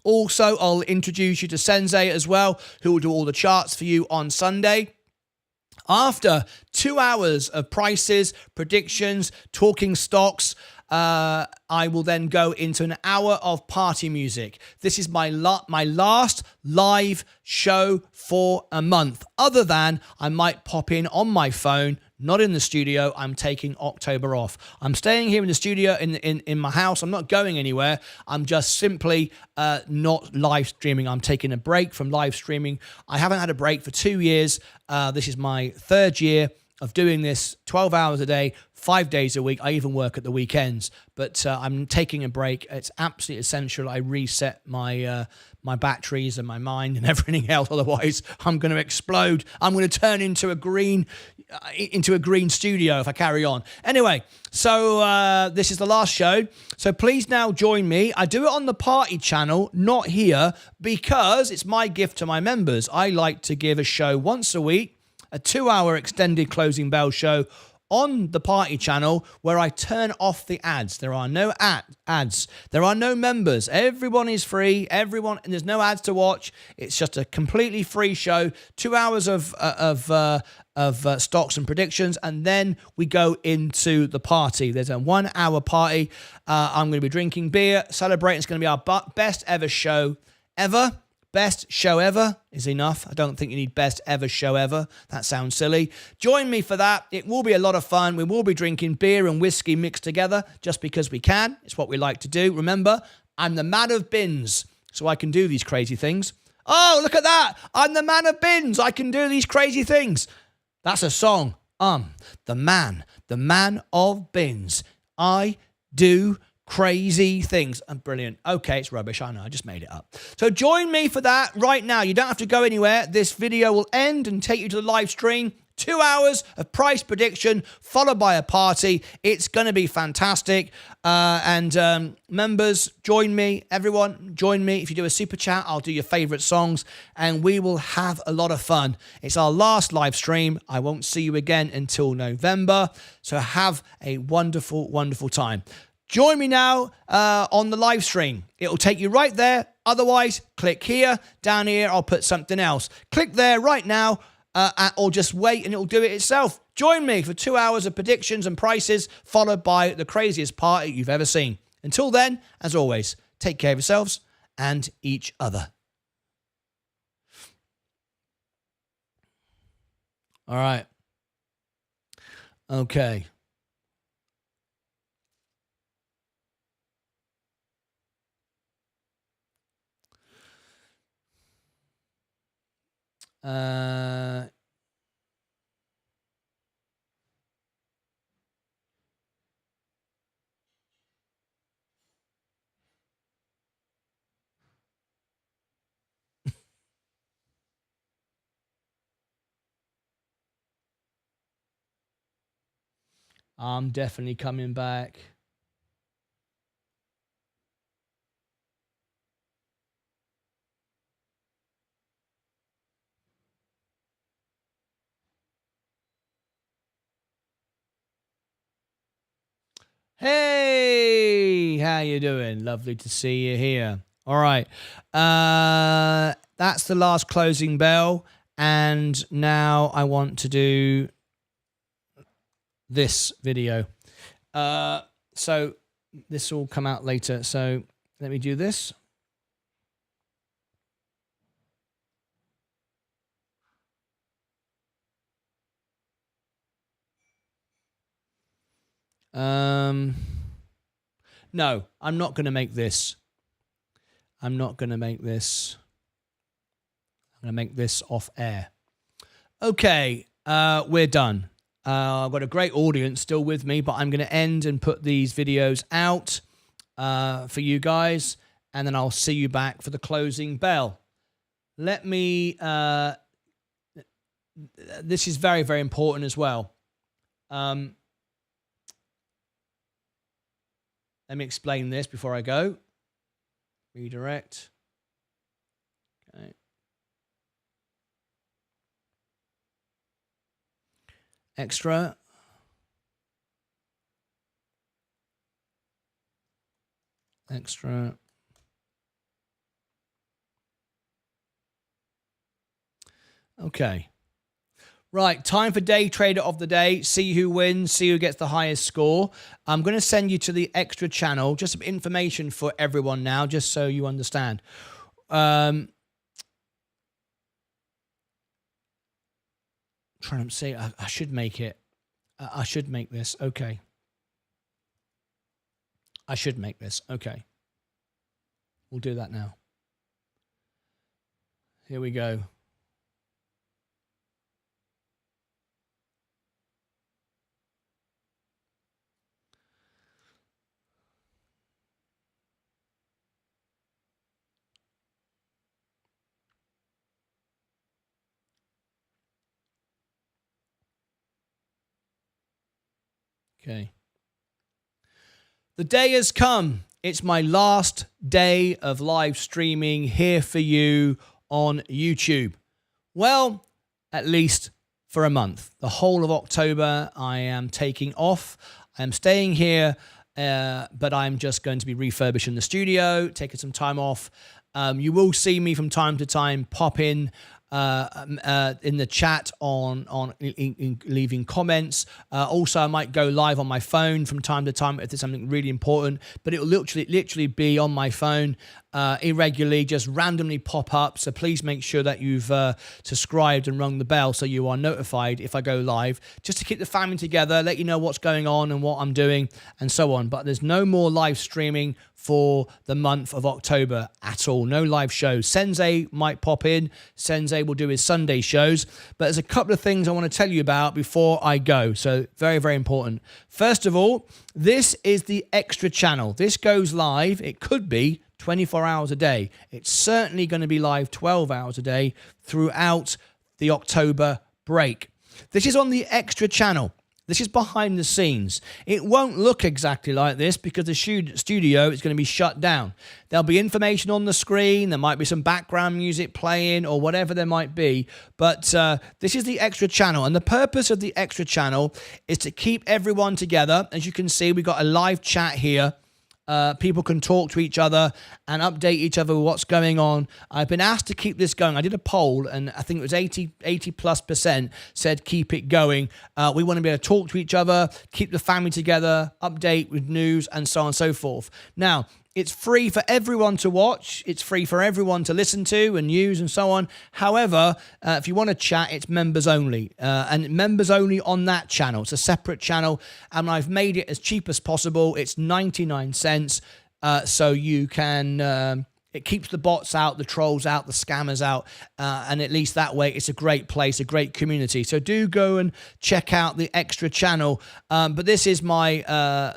Also, I'll introduce you to Sensei as well, who will do all the charts for you on Sunday. After 2 hours of prices, predictions, talking stocks, I will then go into an hour of party music. This is my last live show for a month. Other than I might pop in on my phone, not in the studio. I'm taking October off. I'm staying here in the studio in my house. I'm not going anywhere. I'm just simply not live streaming. I'm taking a break from live streaming. I haven't had a break for 2 years. This is my third year of doing this 12 hours a day, 5 days a week. I even work at the weekends, but I'm taking a break. It's absolutely essential. I reset my my batteries and my mind and everything else. Otherwise, I'm going to explode. I'm going to turn into a green studio if I carry on. Anyway, so this is the last show. So please now join me. I do it on the party channel, not here, because it's my gift to my members. I like to give a show once a week, a 2-hour extended closing bell show on the party channel where I turn off the ads. There are no ads. There are no members. Everyone is free. And there's no ads to watch. It's just a completely free show. 2 hours of stocks and predictions, and then we go into the party. There's a 1 hour party. I'm going to be drinking beer, celebrating. It's going to be our best ever show ever. Best show ever is enough. I don't think you need best ever show ever. That sounds silly. Join me for that. It will be a lot of fun. We will be drinking beer and whiskey mixed together just because we can. It's what we like to do. Remember, I'm the man of bins, so I can do these crazy things. Oh, look at that. I'm the man of bins. I can do these crazy things. That's a song. The man of bins. I do crazy things. Brilliant. Okay, it's rubbish. I know. I just made it up. So join me for that right now. You don't have to go anywhere. This video will end and take you to the live stream. 2 hours of price prediction followed by a party. It's going to be fantastic. And members, join me. Everyone, join me. If you do a super chat, I'll do your favorite songs and we will have a lot of fun. It's our last live stream. I won't see you again until November. So have a wonderful, wonderful time. Join me now on the live stream. It'll take you right there. Otherwise, click here. Down here, I'll put something else. Click there right now. Or just wait and it'll do it itself. Join me for 2 hours of predictions and prices, followed by the craziest party you've ever seen. Until then, as always, take care of yourselves and each other. All right. Okay. I'm definitely coming back. Hey, how you doing? Lovely to see you here. All right. That's the last closing bell. And now I want to do this video. So this will come out later. So let me do this. No, I'm not going to make this. I'm not going to make this. I'm going to make this off air. Okay, we're done. I've got a great audience still with me, but I'm going to end and put these videos out for you guys, and then I'll see you back for the closing bell. Let me... this is very, very important as well. Let me explain this before I go. Redirect. Okay. Extra. Extra. Okay. Right, time for day trader of the day. See who wins, see who gets the highest score. I'm going to send you to the extra channel, just some information for everyone now, just so you understand. Trying to say, I should make it. I should make this. Okay. I should make this. Okay. We'll do that now. Here we go. Okay. The day has come. It's my last day of live streaming here for you on YouTube. Well, at least for a month. The whole of October, I am taking off. I'm staying here, but I'm just going to be refurbishing the studio, taking some time off. You will see me from time to time pop in the chat on leaving comments. Also, I might go live on my phone from time to time if there's something really important, but it will literally be on my phone irregularly, just randomly pop up. So please make sure that you've subscribed and rung the bell so you are notified if I go live, just to keep the family together, let you know what's going on and what I'm doing and so on. But there's no more live streaming for the month of October at all. No live shows. Sensei might pop in. Sensei will do his Sunday shows. But there's a couple of things I want to tell you about before I go. So very, very important. First of all, this is the extra channel. This goes live. It could be 24 hours a day. It's certainly going to be live 12 hours a day throughout the October break. This is on the extra channel. This is behind the scenes. It won't look exactly like this because the studio is going to be shut down. There'll be information on the screen. There might be some background music playing or whatever there might be. But this is the extra channel. And the purpose of the extra channel is to keep everyone together. As you can see, we've got a live chat here. People can talk to each other and update each other with what's going on. I've been asked to keep this going. I did a poll and I think it was 80+% said keep it going. We want to be able to talk to each other, keep the family together, update with news and so on and so forth. Now, it's free for everyone to watch. It's free for everyone to listen to and use and so on. However, if you want to chat, it's members only. And members only on that channel. It's a separate channel. And I've made it as cheap as possible. It's 99 cents. So you can... it keeps the bots out, the trolls out, the scammers out. And at least that way, it's a great place, a great community. So do go and check out the extra channel. But this is my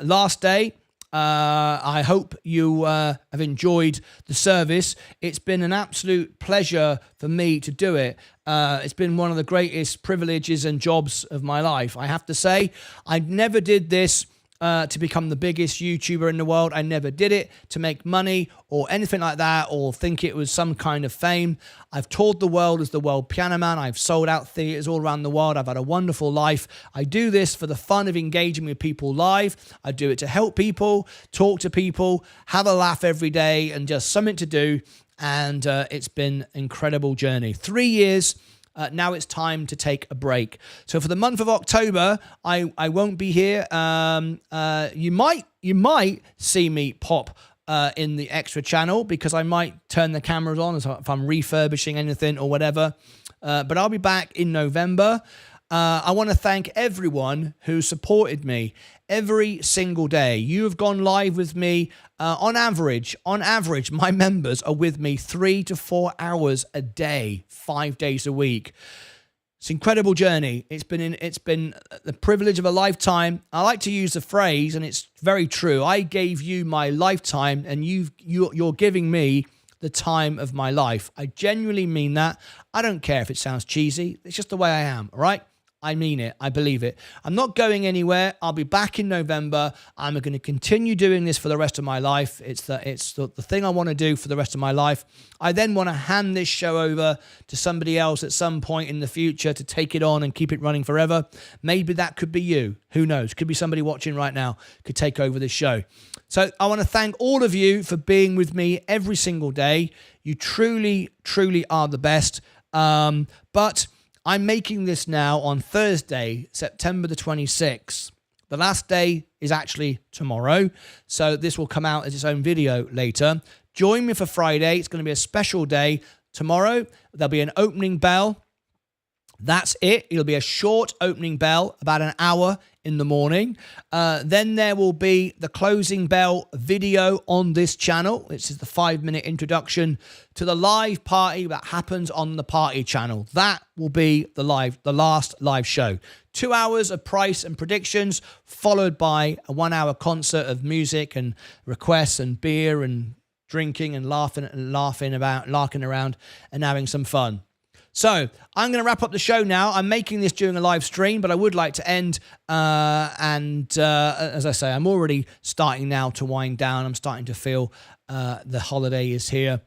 last day. I hope you have enjoyed the service. It's been an absolute pleasure for me to do it. It's been one of the greatest privileges and jobs of my life. I have to say, I never did this to become the biggest YouTuber in the world. I never did it to make money or anything like that, or think it was some kind of fame. I've toured the world as the world piano man. I've sold out theaters all around the world. I've had a wonderful life. I do this for the fun of engaging with people live. I do it to help people, talk to people, have a laugh every day, and just something to do. And it's been an incredible journey. 3 years. Now it's time to take a break. So for the month of October, I won't be here. You might see me pop in the extra channel, because I might turn the cameras on if I'm refurbishing anything or whatever. But I'll be back in November. I want to thank everyone who supported me every single day. You have gone live with me. On average, my members are with me 3 to 4 hours a day, 5 days a week. It's an incredible journey. It's been the privilege of a lifetime. I like to use the phrase, and it's very true. I gave you my lifetime, and you're giving me the time of my life. I genuinely mean that. I don't care if it sounds cheesy. It's just the way I am, all right? I mean it. I believe it. I'm not going anywhere. I'll be back in November. I'm going to continue doing this for the rest of my life. It's the thing I want to do for the rest of my life. I then want to hand this show over to somebody else at some point in the future to take it on and keep it running forever. Maybe that could be you. Who knows? Could be somebody watching right now could take over this show. So I want to thank all of you for being with me every single day. You truly, truly are the best. But I'm making this now on Thursday, September the 26th. The last day is actually tomorrow, so this will come out as its own video later. Join me for Friday. It's going to be a special day. Tomorrow, there'll be an opening bell. That's it. It'll be a short opening bell, about an hour in the morning. Then there will be the closing bell video on this channel. This is the 5-minute introduction to the live party that happens on the party channel. That will be the last live show. 2 hours of price and predictions, followed by a 1-hour concert of music and requests and beer and drinking and laughing around and having some fun. So I'm going to wrap up the show now. I'm making this during a live stream, but I would like to end. As I say, I'm already starting now to wind down. I'm starting to feel the holiday is here.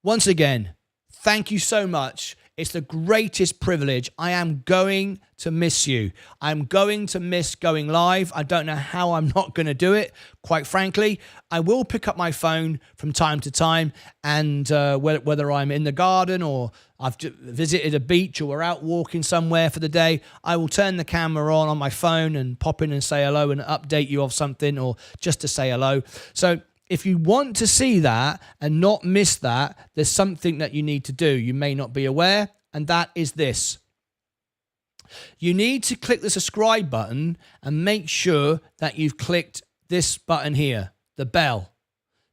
Once again, thank you so much. It's the greatest privilege. I am going to miss you. I'm going to miss going live. I don't know how I'm not going to do it, quite frankly. I will pick up my phone from time to time, and whether I'm in the garden or I've visited a beach or we're out walking somewhere for the day, I will turn the camera on my phone and pop in and say hello and update you of something, or just to say hello. So if you want to see that and not miss that, there's something that you need to do. You may not be aware, and that is this. You need to click the subscribe button and make sure that you've clicked this button here, the bell.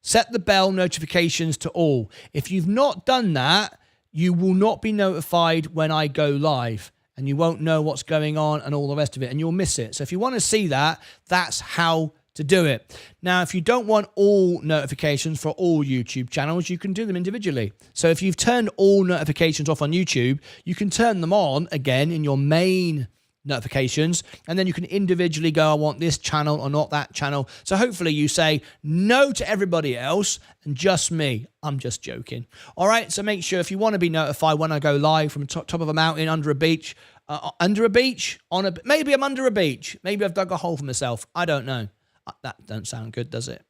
Set the bell notifications to all. If you've not done that, you will not be notified when I go live, and you won't know what's going on and all the rest of it, and you'll miss it. So if you want to see that, that's how to do it. Now, if you don't want all notifications for all YouTube channels, you can do them individually. So if you've turned all notifications off on YouTube, you can turn them on again in your main notifications, and then you can individually go, I want this channel or not that channel. So hopefully you say no to everybody else and just me. I'm just joking. All right, so make sure if you want to be notified when I go live from top of a mountain, under a beach, maybe I'm under a beach. Maybe I've dug a hole for myself. I don't know. That don't sound good, does it?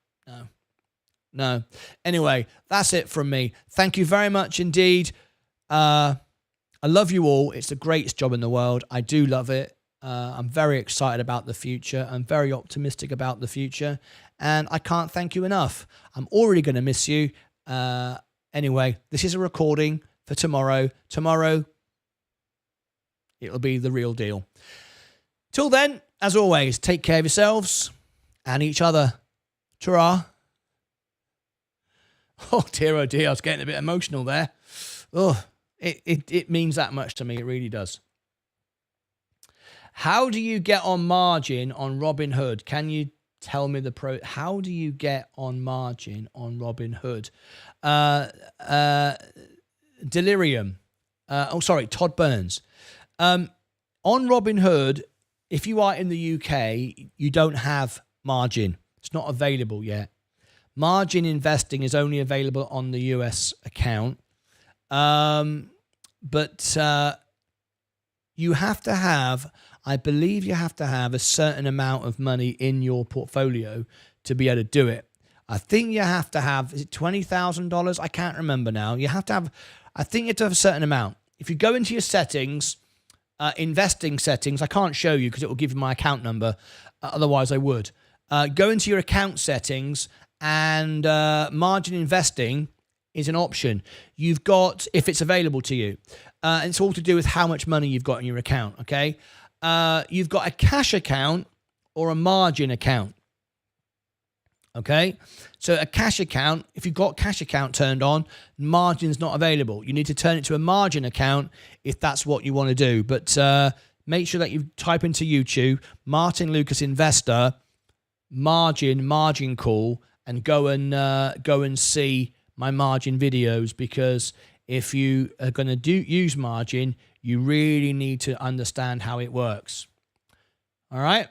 No. Anyway, that's it from me. Thank you very much indeed. I love you all. It's the greatest job in the world. I do love it. I'm very excited about the future. I'm very optimistic about the future. And I can't thank you enough. I'm already going to miss you. Anyway, this is a recording for tomorrow. Tomorrow, it'll be the real deal. Till then, as always, take care of yourselves and each other. Ta-ra. Oh dear, I was getting a bit emotional there. Oh, it means that much to me. It really does. How do you get on margin on Robinhood? Can you Tell me how do you get on margin on Robinhood? Delirium. Todd Burns. On Robinhood, if you are in the UK, you don't have margin. It's not available yet. Margin investing is only available on the US account. But you have to have, I believe you have to have a certain amount of money in your portfolio to be able to do it. I think you have to have, is it $20,000? I can't remember now. You have to have, I think you have to have a certain amount. If you go into your settings, investing settings, I can't show you because it will give you my account number. Otherwise I would. Go into your account settings and margin investing is an option. You've got, if it's available to you, and it's all to do with how much money you've got in your account, okay? You've got a cash account or a margin account, okay? So a cash account, if you've got cash account turned on, margin's not available. You need to turn it to a margin account if that's what you want to do. But make sure that you type into YouTube, Martyn Lucas Investor, margin call, and go and see my margin videos, because if you are going to use margin, you really need to understand how it works. All right.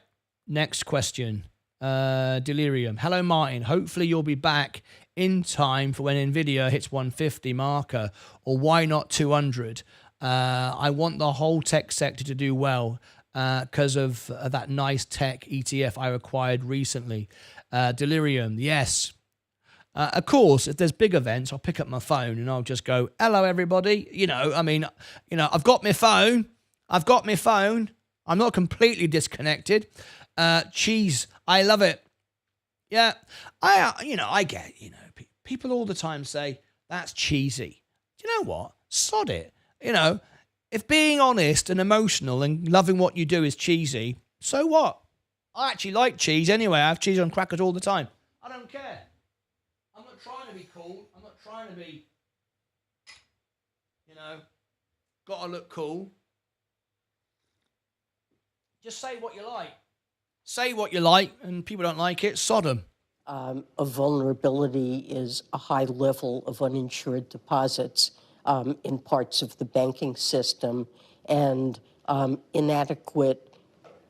Next question. Delirium. Hello, Martyn. Hopefully you'll be back in time for when NVIDIA hits 150 marker, or why not 200? I want the whole tech sector to do well because of that nice tech ETF I acquired recently. Delirium. Yes. Of course, if there's big events, I'll pick up my phone and I'll just go, hello, everybody. I've got my phone. I'm not completely disconnected. Cheese. I love it. Yeah. I get, people all the time say, that's cheesy. Do you know what? Sod it. If being honest and emotional and loving what you do is cheesy, so what? I actually like cheese anyway. I have cheese on crackers all the time. I don't care. I'm not trying to be cool. I'm not trying to be, got to look cool. Just say what you like. Say what you like, and people don't like it, sod them. A vulnerability is a high level of uninsured deposits in parts of the banking system, and inadequate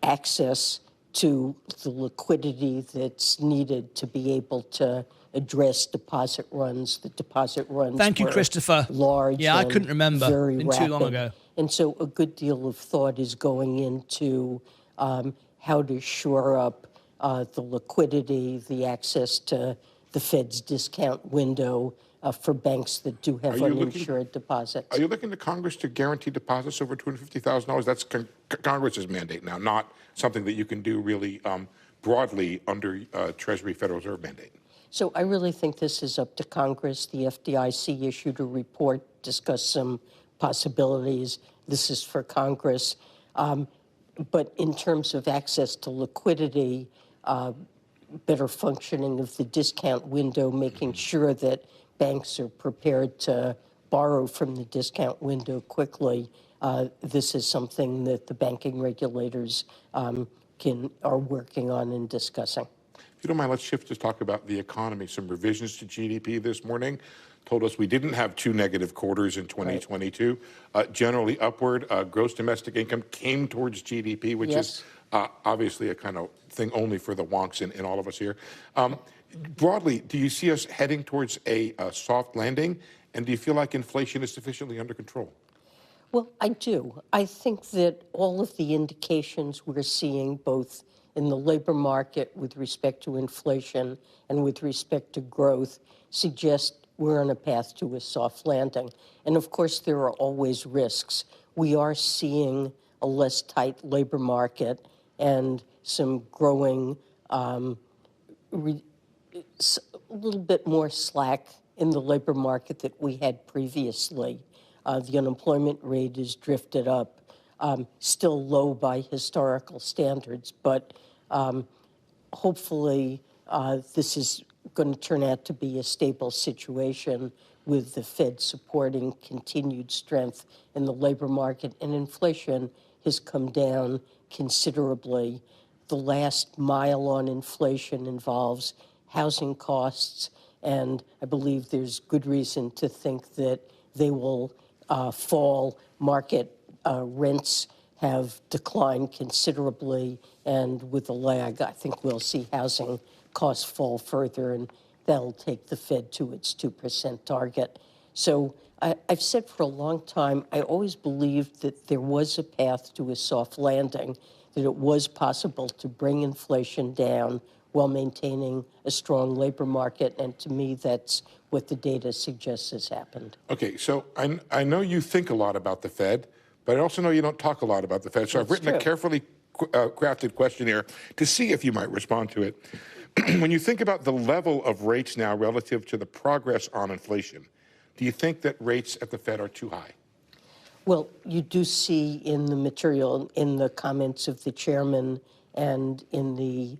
access to the liquidity that's needed to be able to address deposit runs. The deposit runs. Thank you, Christopher. Large. Yeah, I couldn't remember. Very been rapid. Too long ago. And so a good deal of thought is going into how to shore up the liquidity, the access to the Fed's discount window for banks that do have uninsured deposits. Are you looking to Congress to guarantee deposits over $250,000? That's Congress's mandate now, not something that you can do really broadly under Treasury Federal Reserve mandate. So I really think this is up to Congress. The FDIC issued a report, discussed some possibilities. This is for Congress. But in terms of access to liquidity, better functioning of the discount window, making sure that banks are prepared to borrow from the discount window quickly, this is something that the banking regulators are working on and discussing. If you don't mind, let's shift to talk about the economy. Some revisions to GDP this morning told us we didn't have two negative quarters in 2022. Right. Generally upward. Gross domestic income came towards GDP, which is obviously a kind of thing only for the wonks in all of us here. Broadly, do you see us heading towards a soft landing? And do you feel like inflation is sufficiently under control? Well, I do. I think that all of the indications we're seeing, both in the labor market with respect to inflation and with respect to growth, suggest we're on a path to a soft landing. And of course, there are always risks. We are seeing a less tight labor market and some growing, a little bit more slack in the labor market that we had previously. The unemployment rate has drifted up, still low by historical standards, but hopefully this is going to turn out to be a stable situation with the Fed supporting continued strength in the labor market, and inflation has come down considerably. the last mile on inflation involves housing costs, and I believe there's good reason to think that they will fall. Market rents have declined considerably, and with a lag, I think we'll see housing costs fall further, and that'll take the Fed to its 2% target. So I've said for a long time, I always believed that there was a path to a soft landing, that it was possible to bring inflation down while maintaining a strong labor market, and to me, that's what the data suggests has happened. Okay, so I know you think a lot about the Fed, but I also know you don't talk a lot about the Fed. So I've written a carefully crafted questionnaire to see if you might respond to it. When you think about the level of rates now relative to the progress on inflation, do you think that rates at the Fed are too high? Well, you do see in the material, in the comments of the chairman and in the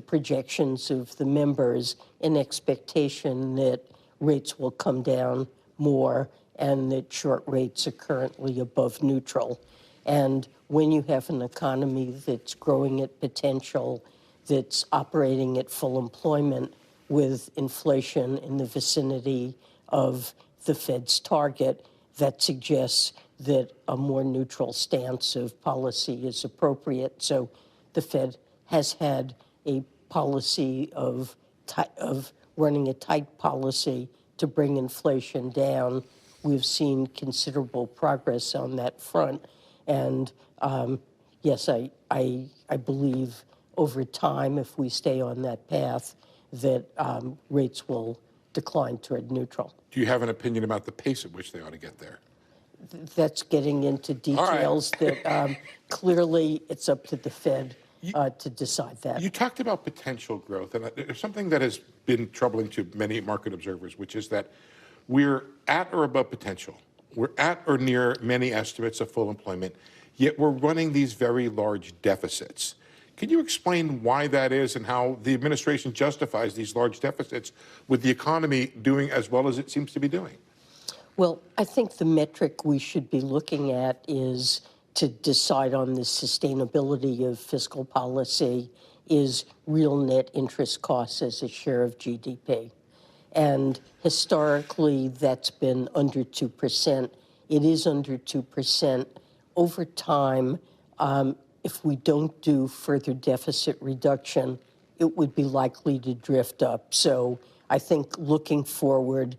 projections of the members, an expectation that rates will come down more and that short rates are currently above neutral. And when you have an economy that's growing at potential, that's operating at full employment with inflation in the vicinity of the Fed's target, that suggests that a more neutral stance of policy is appropriate. So the Fed has had a policy of running a tight policy to bring inflation down. We've seen considerable progress on that front. And yes, I believe over time, if we stay on that path, that rates will decline toward neutral. Do you have an opinion about the pace at which they ought to get there? That's getting into details that clearly it's up to the Fed to decide that. You talked about potential growth, and there's something that has been troubling to many market observers, which is that we're at or above potential. We're at or near many estimates of full employment, yet we're running these very large deficits. Can you explain why that is and how the administration justifies these large deficits with the economy doing as well as it seems to be doing? Well, I think the metric we should be looking at is to decide on the sustainability of fiscal policy is real net interest costs as a share of GDP. And historically, that's been under 2%. It is under 2%. Over time, if we don't do further deficit reduction, it would be likely to drift up. So I think looking forward,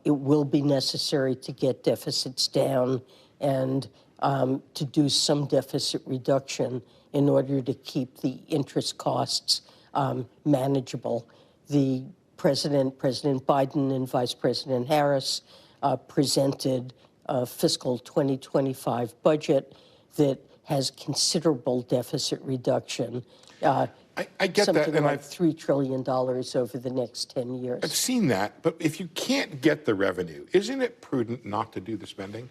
it will be necessary to get deficits down and to do some deficit reduction in order to keep the interest costs manageable. The President Biden and Vice President Harris presented a fiscal 2025 budget that has considerable deficit reduction. I get that, and like $3 trillion over the next 10 years. I've seen that, but if you can't get the revenue, isn't it prudent not to do the spending?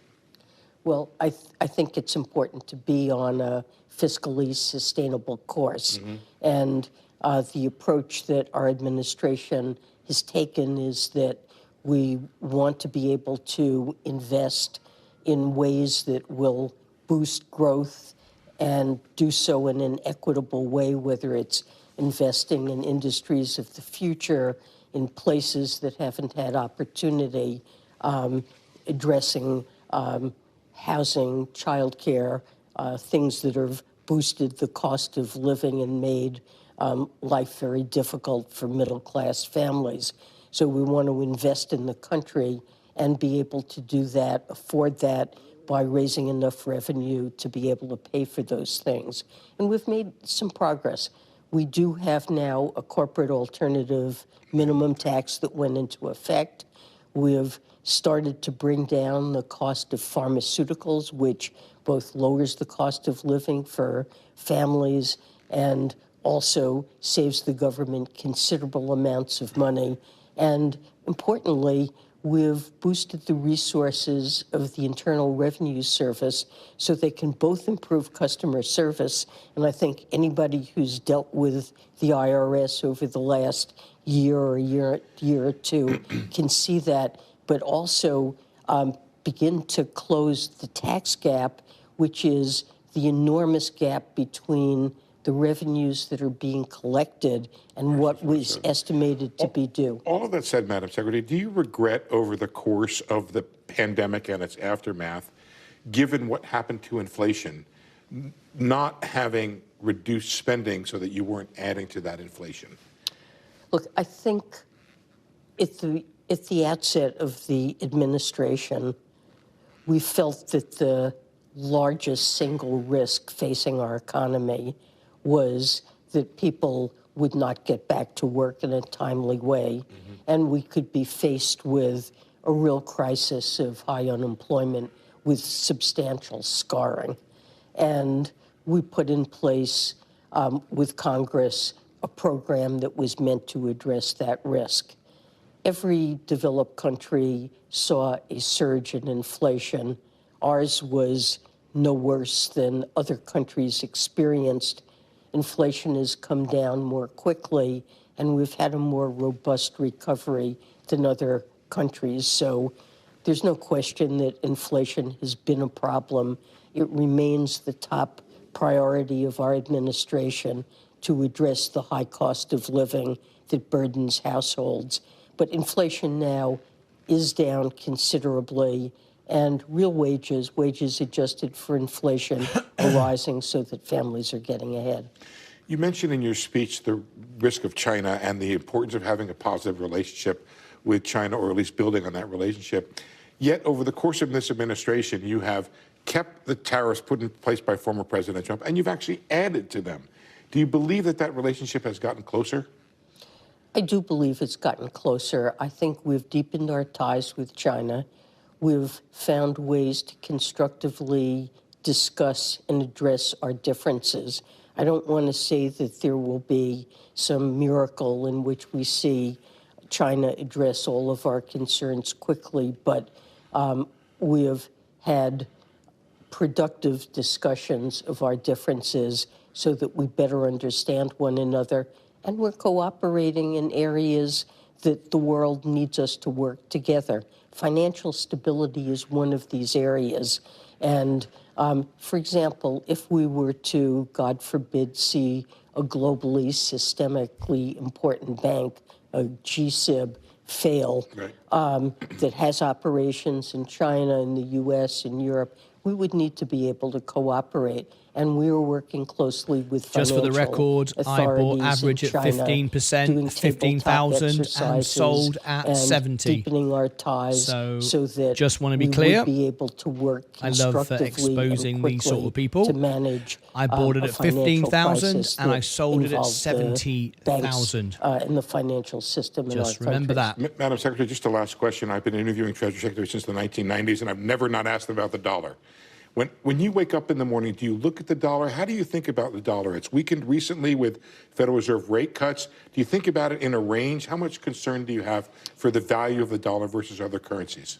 Well, I think it's important to be on a fiscally sustainable course. Mm-hmm. And the approach that our administration has taken is that we want to be able to invest in ways that will boost growth and do so in an equitable way, whether it's investing in industries of the future, in places that haven't had opportunity, addressing housing, childcare, things that have boosted the cost of living and made life very difficult for middle-class families. So we want to invest in the country and be able to do that, afford that, by raising enough revenue to be able to pay for those things. And we've made some progress. We do have now a corporate alternative minimum tax that went into effect. We have started to bring down the cost of pharmaceuticals, which both lowers the cost of living for families and also saves the government considerable amounts of money. And importantly, we've boosted the resources of the Internal Revenue Service so they can both improve customer service. And I think anybody who's dealt with the IRS over the last year or two can see that, but also begin to close the tax gap, which is the enormous gap between the revenues that are being collected and what was estimated to be due. All of that said, Madam Secretary, do you regret over the course of the pandemic and its aftermath, given what happened to inflation, not having reduced spending so that you weren't adding to that inflation? Look, I think at the outset of the administration, we felt that the largest single risk facing our economy was that people would not get back to work in a timely way, and we could be faced with a real crisis of high unemployment with substantial scarring. And we put in place with Congress a program that was meant to address that risk. Every developed country saw a surge in inflation. Ours was no worse than other countries experienced. Inflation has come down more quickly, and we've had a more robust recovery than other countries. So there's no question that inflation has been a problem. It remains the top priority of our administration to address the high cost of living that burdens households. But inflation now is down considerably, and real wages adjusted for inflation, are rising so that families are getting ahead. You mentioned in your speech the risk of China and the importance of having a positive relationship with China, or at least building on that relationship. Yet, over the course of this administration, you have kept the tariffs put in place by former President Trump, and you've actually added to them. Do you believe that that relationship has gotten closer? I do believe it's gotten closer. I think we've deepened our ties with China. We've found ways to constructively discuss and address our differences. I don't want to say that there will be some miracle in which we see China address all of our concerns quickly, but we have had productive discussions of our differences so that we better understand one another, and we're cooperating in areas that the world needs us to work together. Financial stability is one of these areas. And for example, if we were to, God forbid, see a globally systemically important bank, a GSIB, fail, that has operations in China, in the US, in Europe, we would need to be able to cooperate. And we are working closely with financial authorities. Just for the record, I bought average at 15%, 15,000, and sold at 70. Deepening our ties so that just want to be clear, we would be able to work I love exposing these sort of people. To manage I bought it at 15,000 and I sold it at 70,000. In the financial system in our country. Just remember that. Madam Secretary, just a last question. I've been interviewing Treasury Secretary since the 1990s, and I've never not asked them about the dollar. When you wake up in the morning, do you look at the dollar? How do you think about the dollar? It's weakened recently with Federal Reserve rate cuts. Do you think about it in a range? How much concern do you have for the value of the dollar versus other currencies?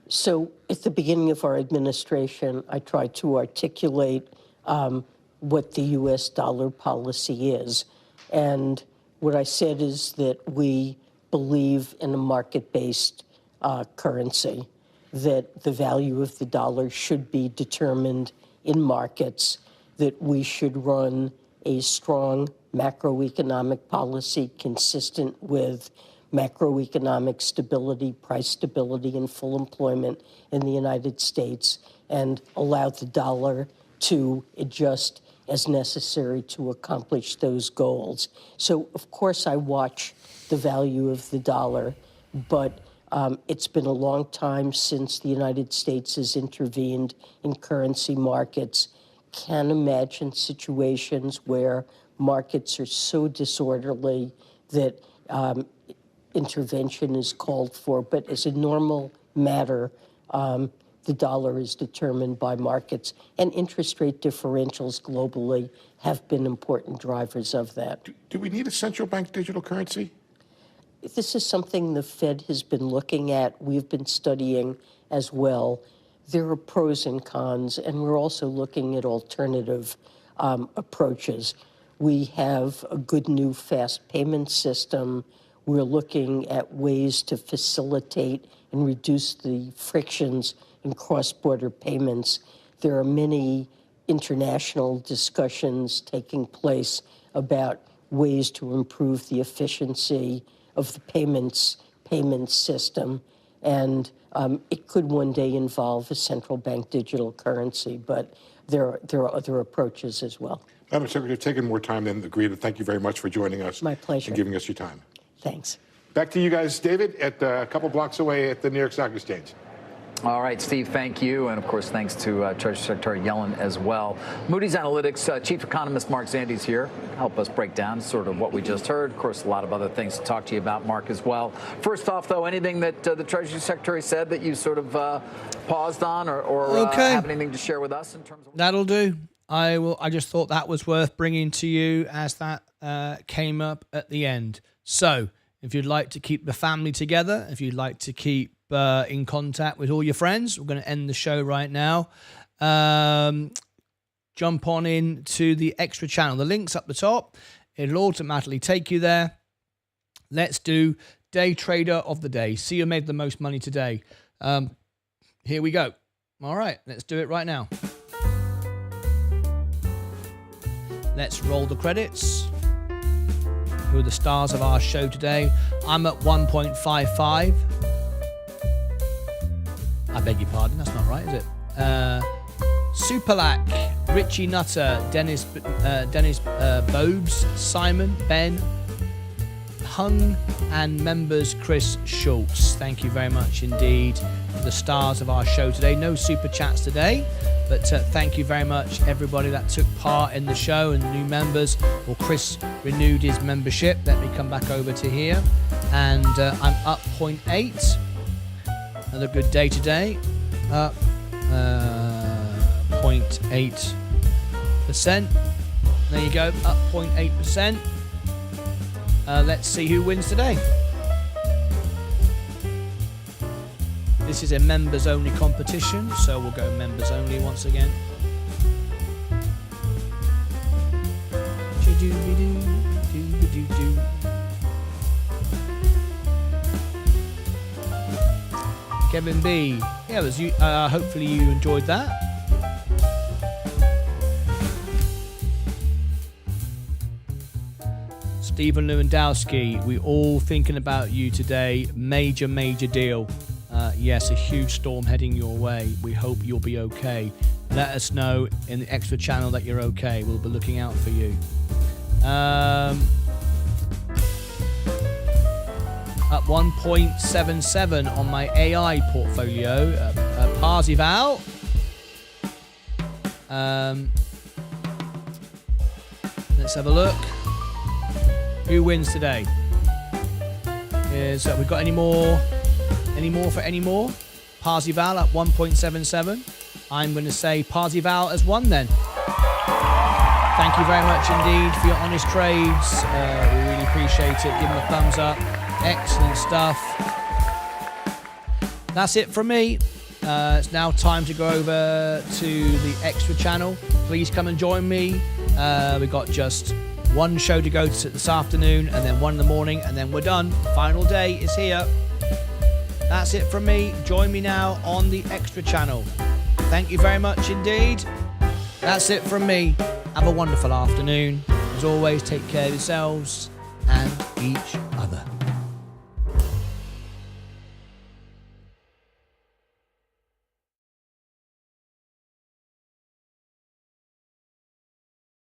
So at the beginning of our administration, I tried to articulate what the U.S. dollar policy is. And what I said is that we believe in a market-based currency, that the value of the dollar should be determined in markets, that we should run a strong macroeconomic policy consistent with macroeconomic stability, price stability, and full employment in the United States, and allow the dollar to adjust as necessary to accomplish those goals. So, of course, I watch the value of the dollar, but it's been a long time since the United States has intervened in currency markets. Can't imagine situations where markets are so disorderly that intervention is called for. But as a normal matter, the dollar is determined by markets, and interest rate differentials globally have been important drivers of that. Do we need a central bank digital currency? This is something the Fed has been looking at. We've been studying as well. There are pros and cons, and we're also looking at alternative approaches. We have a good new fast payment system. We're looking at ways to facilitate and reduce the frictions in cross-border payments. There are many international discussions taking place about ways to improve the efficiency of the payments system. And it could one day involve a central bank digital currency, but there are other approaches as well. Madam Secretary, you've taken more time than agreed. Thank you very much for joining us. My pleasure. And giving us your time. Thanks. Back to you guys, David, at a couple blocks away at the New York Stock Exchange. All right, Steve, thank you. And, of course, thanks to Treasury Secretary Yellen as well. Moody's Analytics Chief Economist Mark Zandi's here. Help us break down sort of what we just heard. Of course, a lot of other things to talk to you about, Mark, as well. First off, though, anything that the Treasury Secretary said that you sort of paused on or have anything to share with us in terms of... That'll do. I just thought that was worth bringing to you as that came up at the end. So if you'd like to keep the family together, if you'd like to keep in contact with all your friends, we're going to end the show right now. Jump on in to the extra channel. The link's up the top. It'll automatically take you there. Let's do Day Trader of the Day. See who made the most money today. Here we go. All right, let's do it right now. Let's roll the credits. Who are the stars of our show today? I'm at 1.55. I beg your pardon, that's not right, is it? Superlac, Richie Nutter, Dennis Bobes, Simon, Ben, Hung, and members Chris Schultz. Thank you very much indeed for the stars of our show today. No super chats today, but thank you very much everybody that took part in the show and the new members. Well, Chris renewed his membership. Let me come back over to here. And I'm up 0.8. Another good day today. Up 0.8%. There you go, up 0.8%. Let's see who wins today. This is a members only competition, so we'll go members only once again. Kevin B. Yeah, it was you. Hopefully you enjoyed that. Stephen Lewandowski, we all thinking about you today. Major deal. Yes, a huge storm heading your way. We hope you'll be okay. Let us know in the extra channel that you're okay. We'll be looking out for you. Up 1.77 on my AI portfolio. Parzival. Let's have a look. Who wins today? We've got any more for any more? Parzival at 1.77. I'm going to say Parzival has won then. Thank you very much indeed for your honest trades. We really appreciate it. Give them a thumbs up. Excellent stuff. That's it from me. It's now time to go over to the extra channel. Please come and join me. We've got just one show to go to this afternoon, and then one in the morning, and then we're done. Final day is here. That's it from me. Join me now on the extra channel. Thank you very much indeed. That's it from me. Have a wonderful afternoon. As always, take care of yourselves and each other.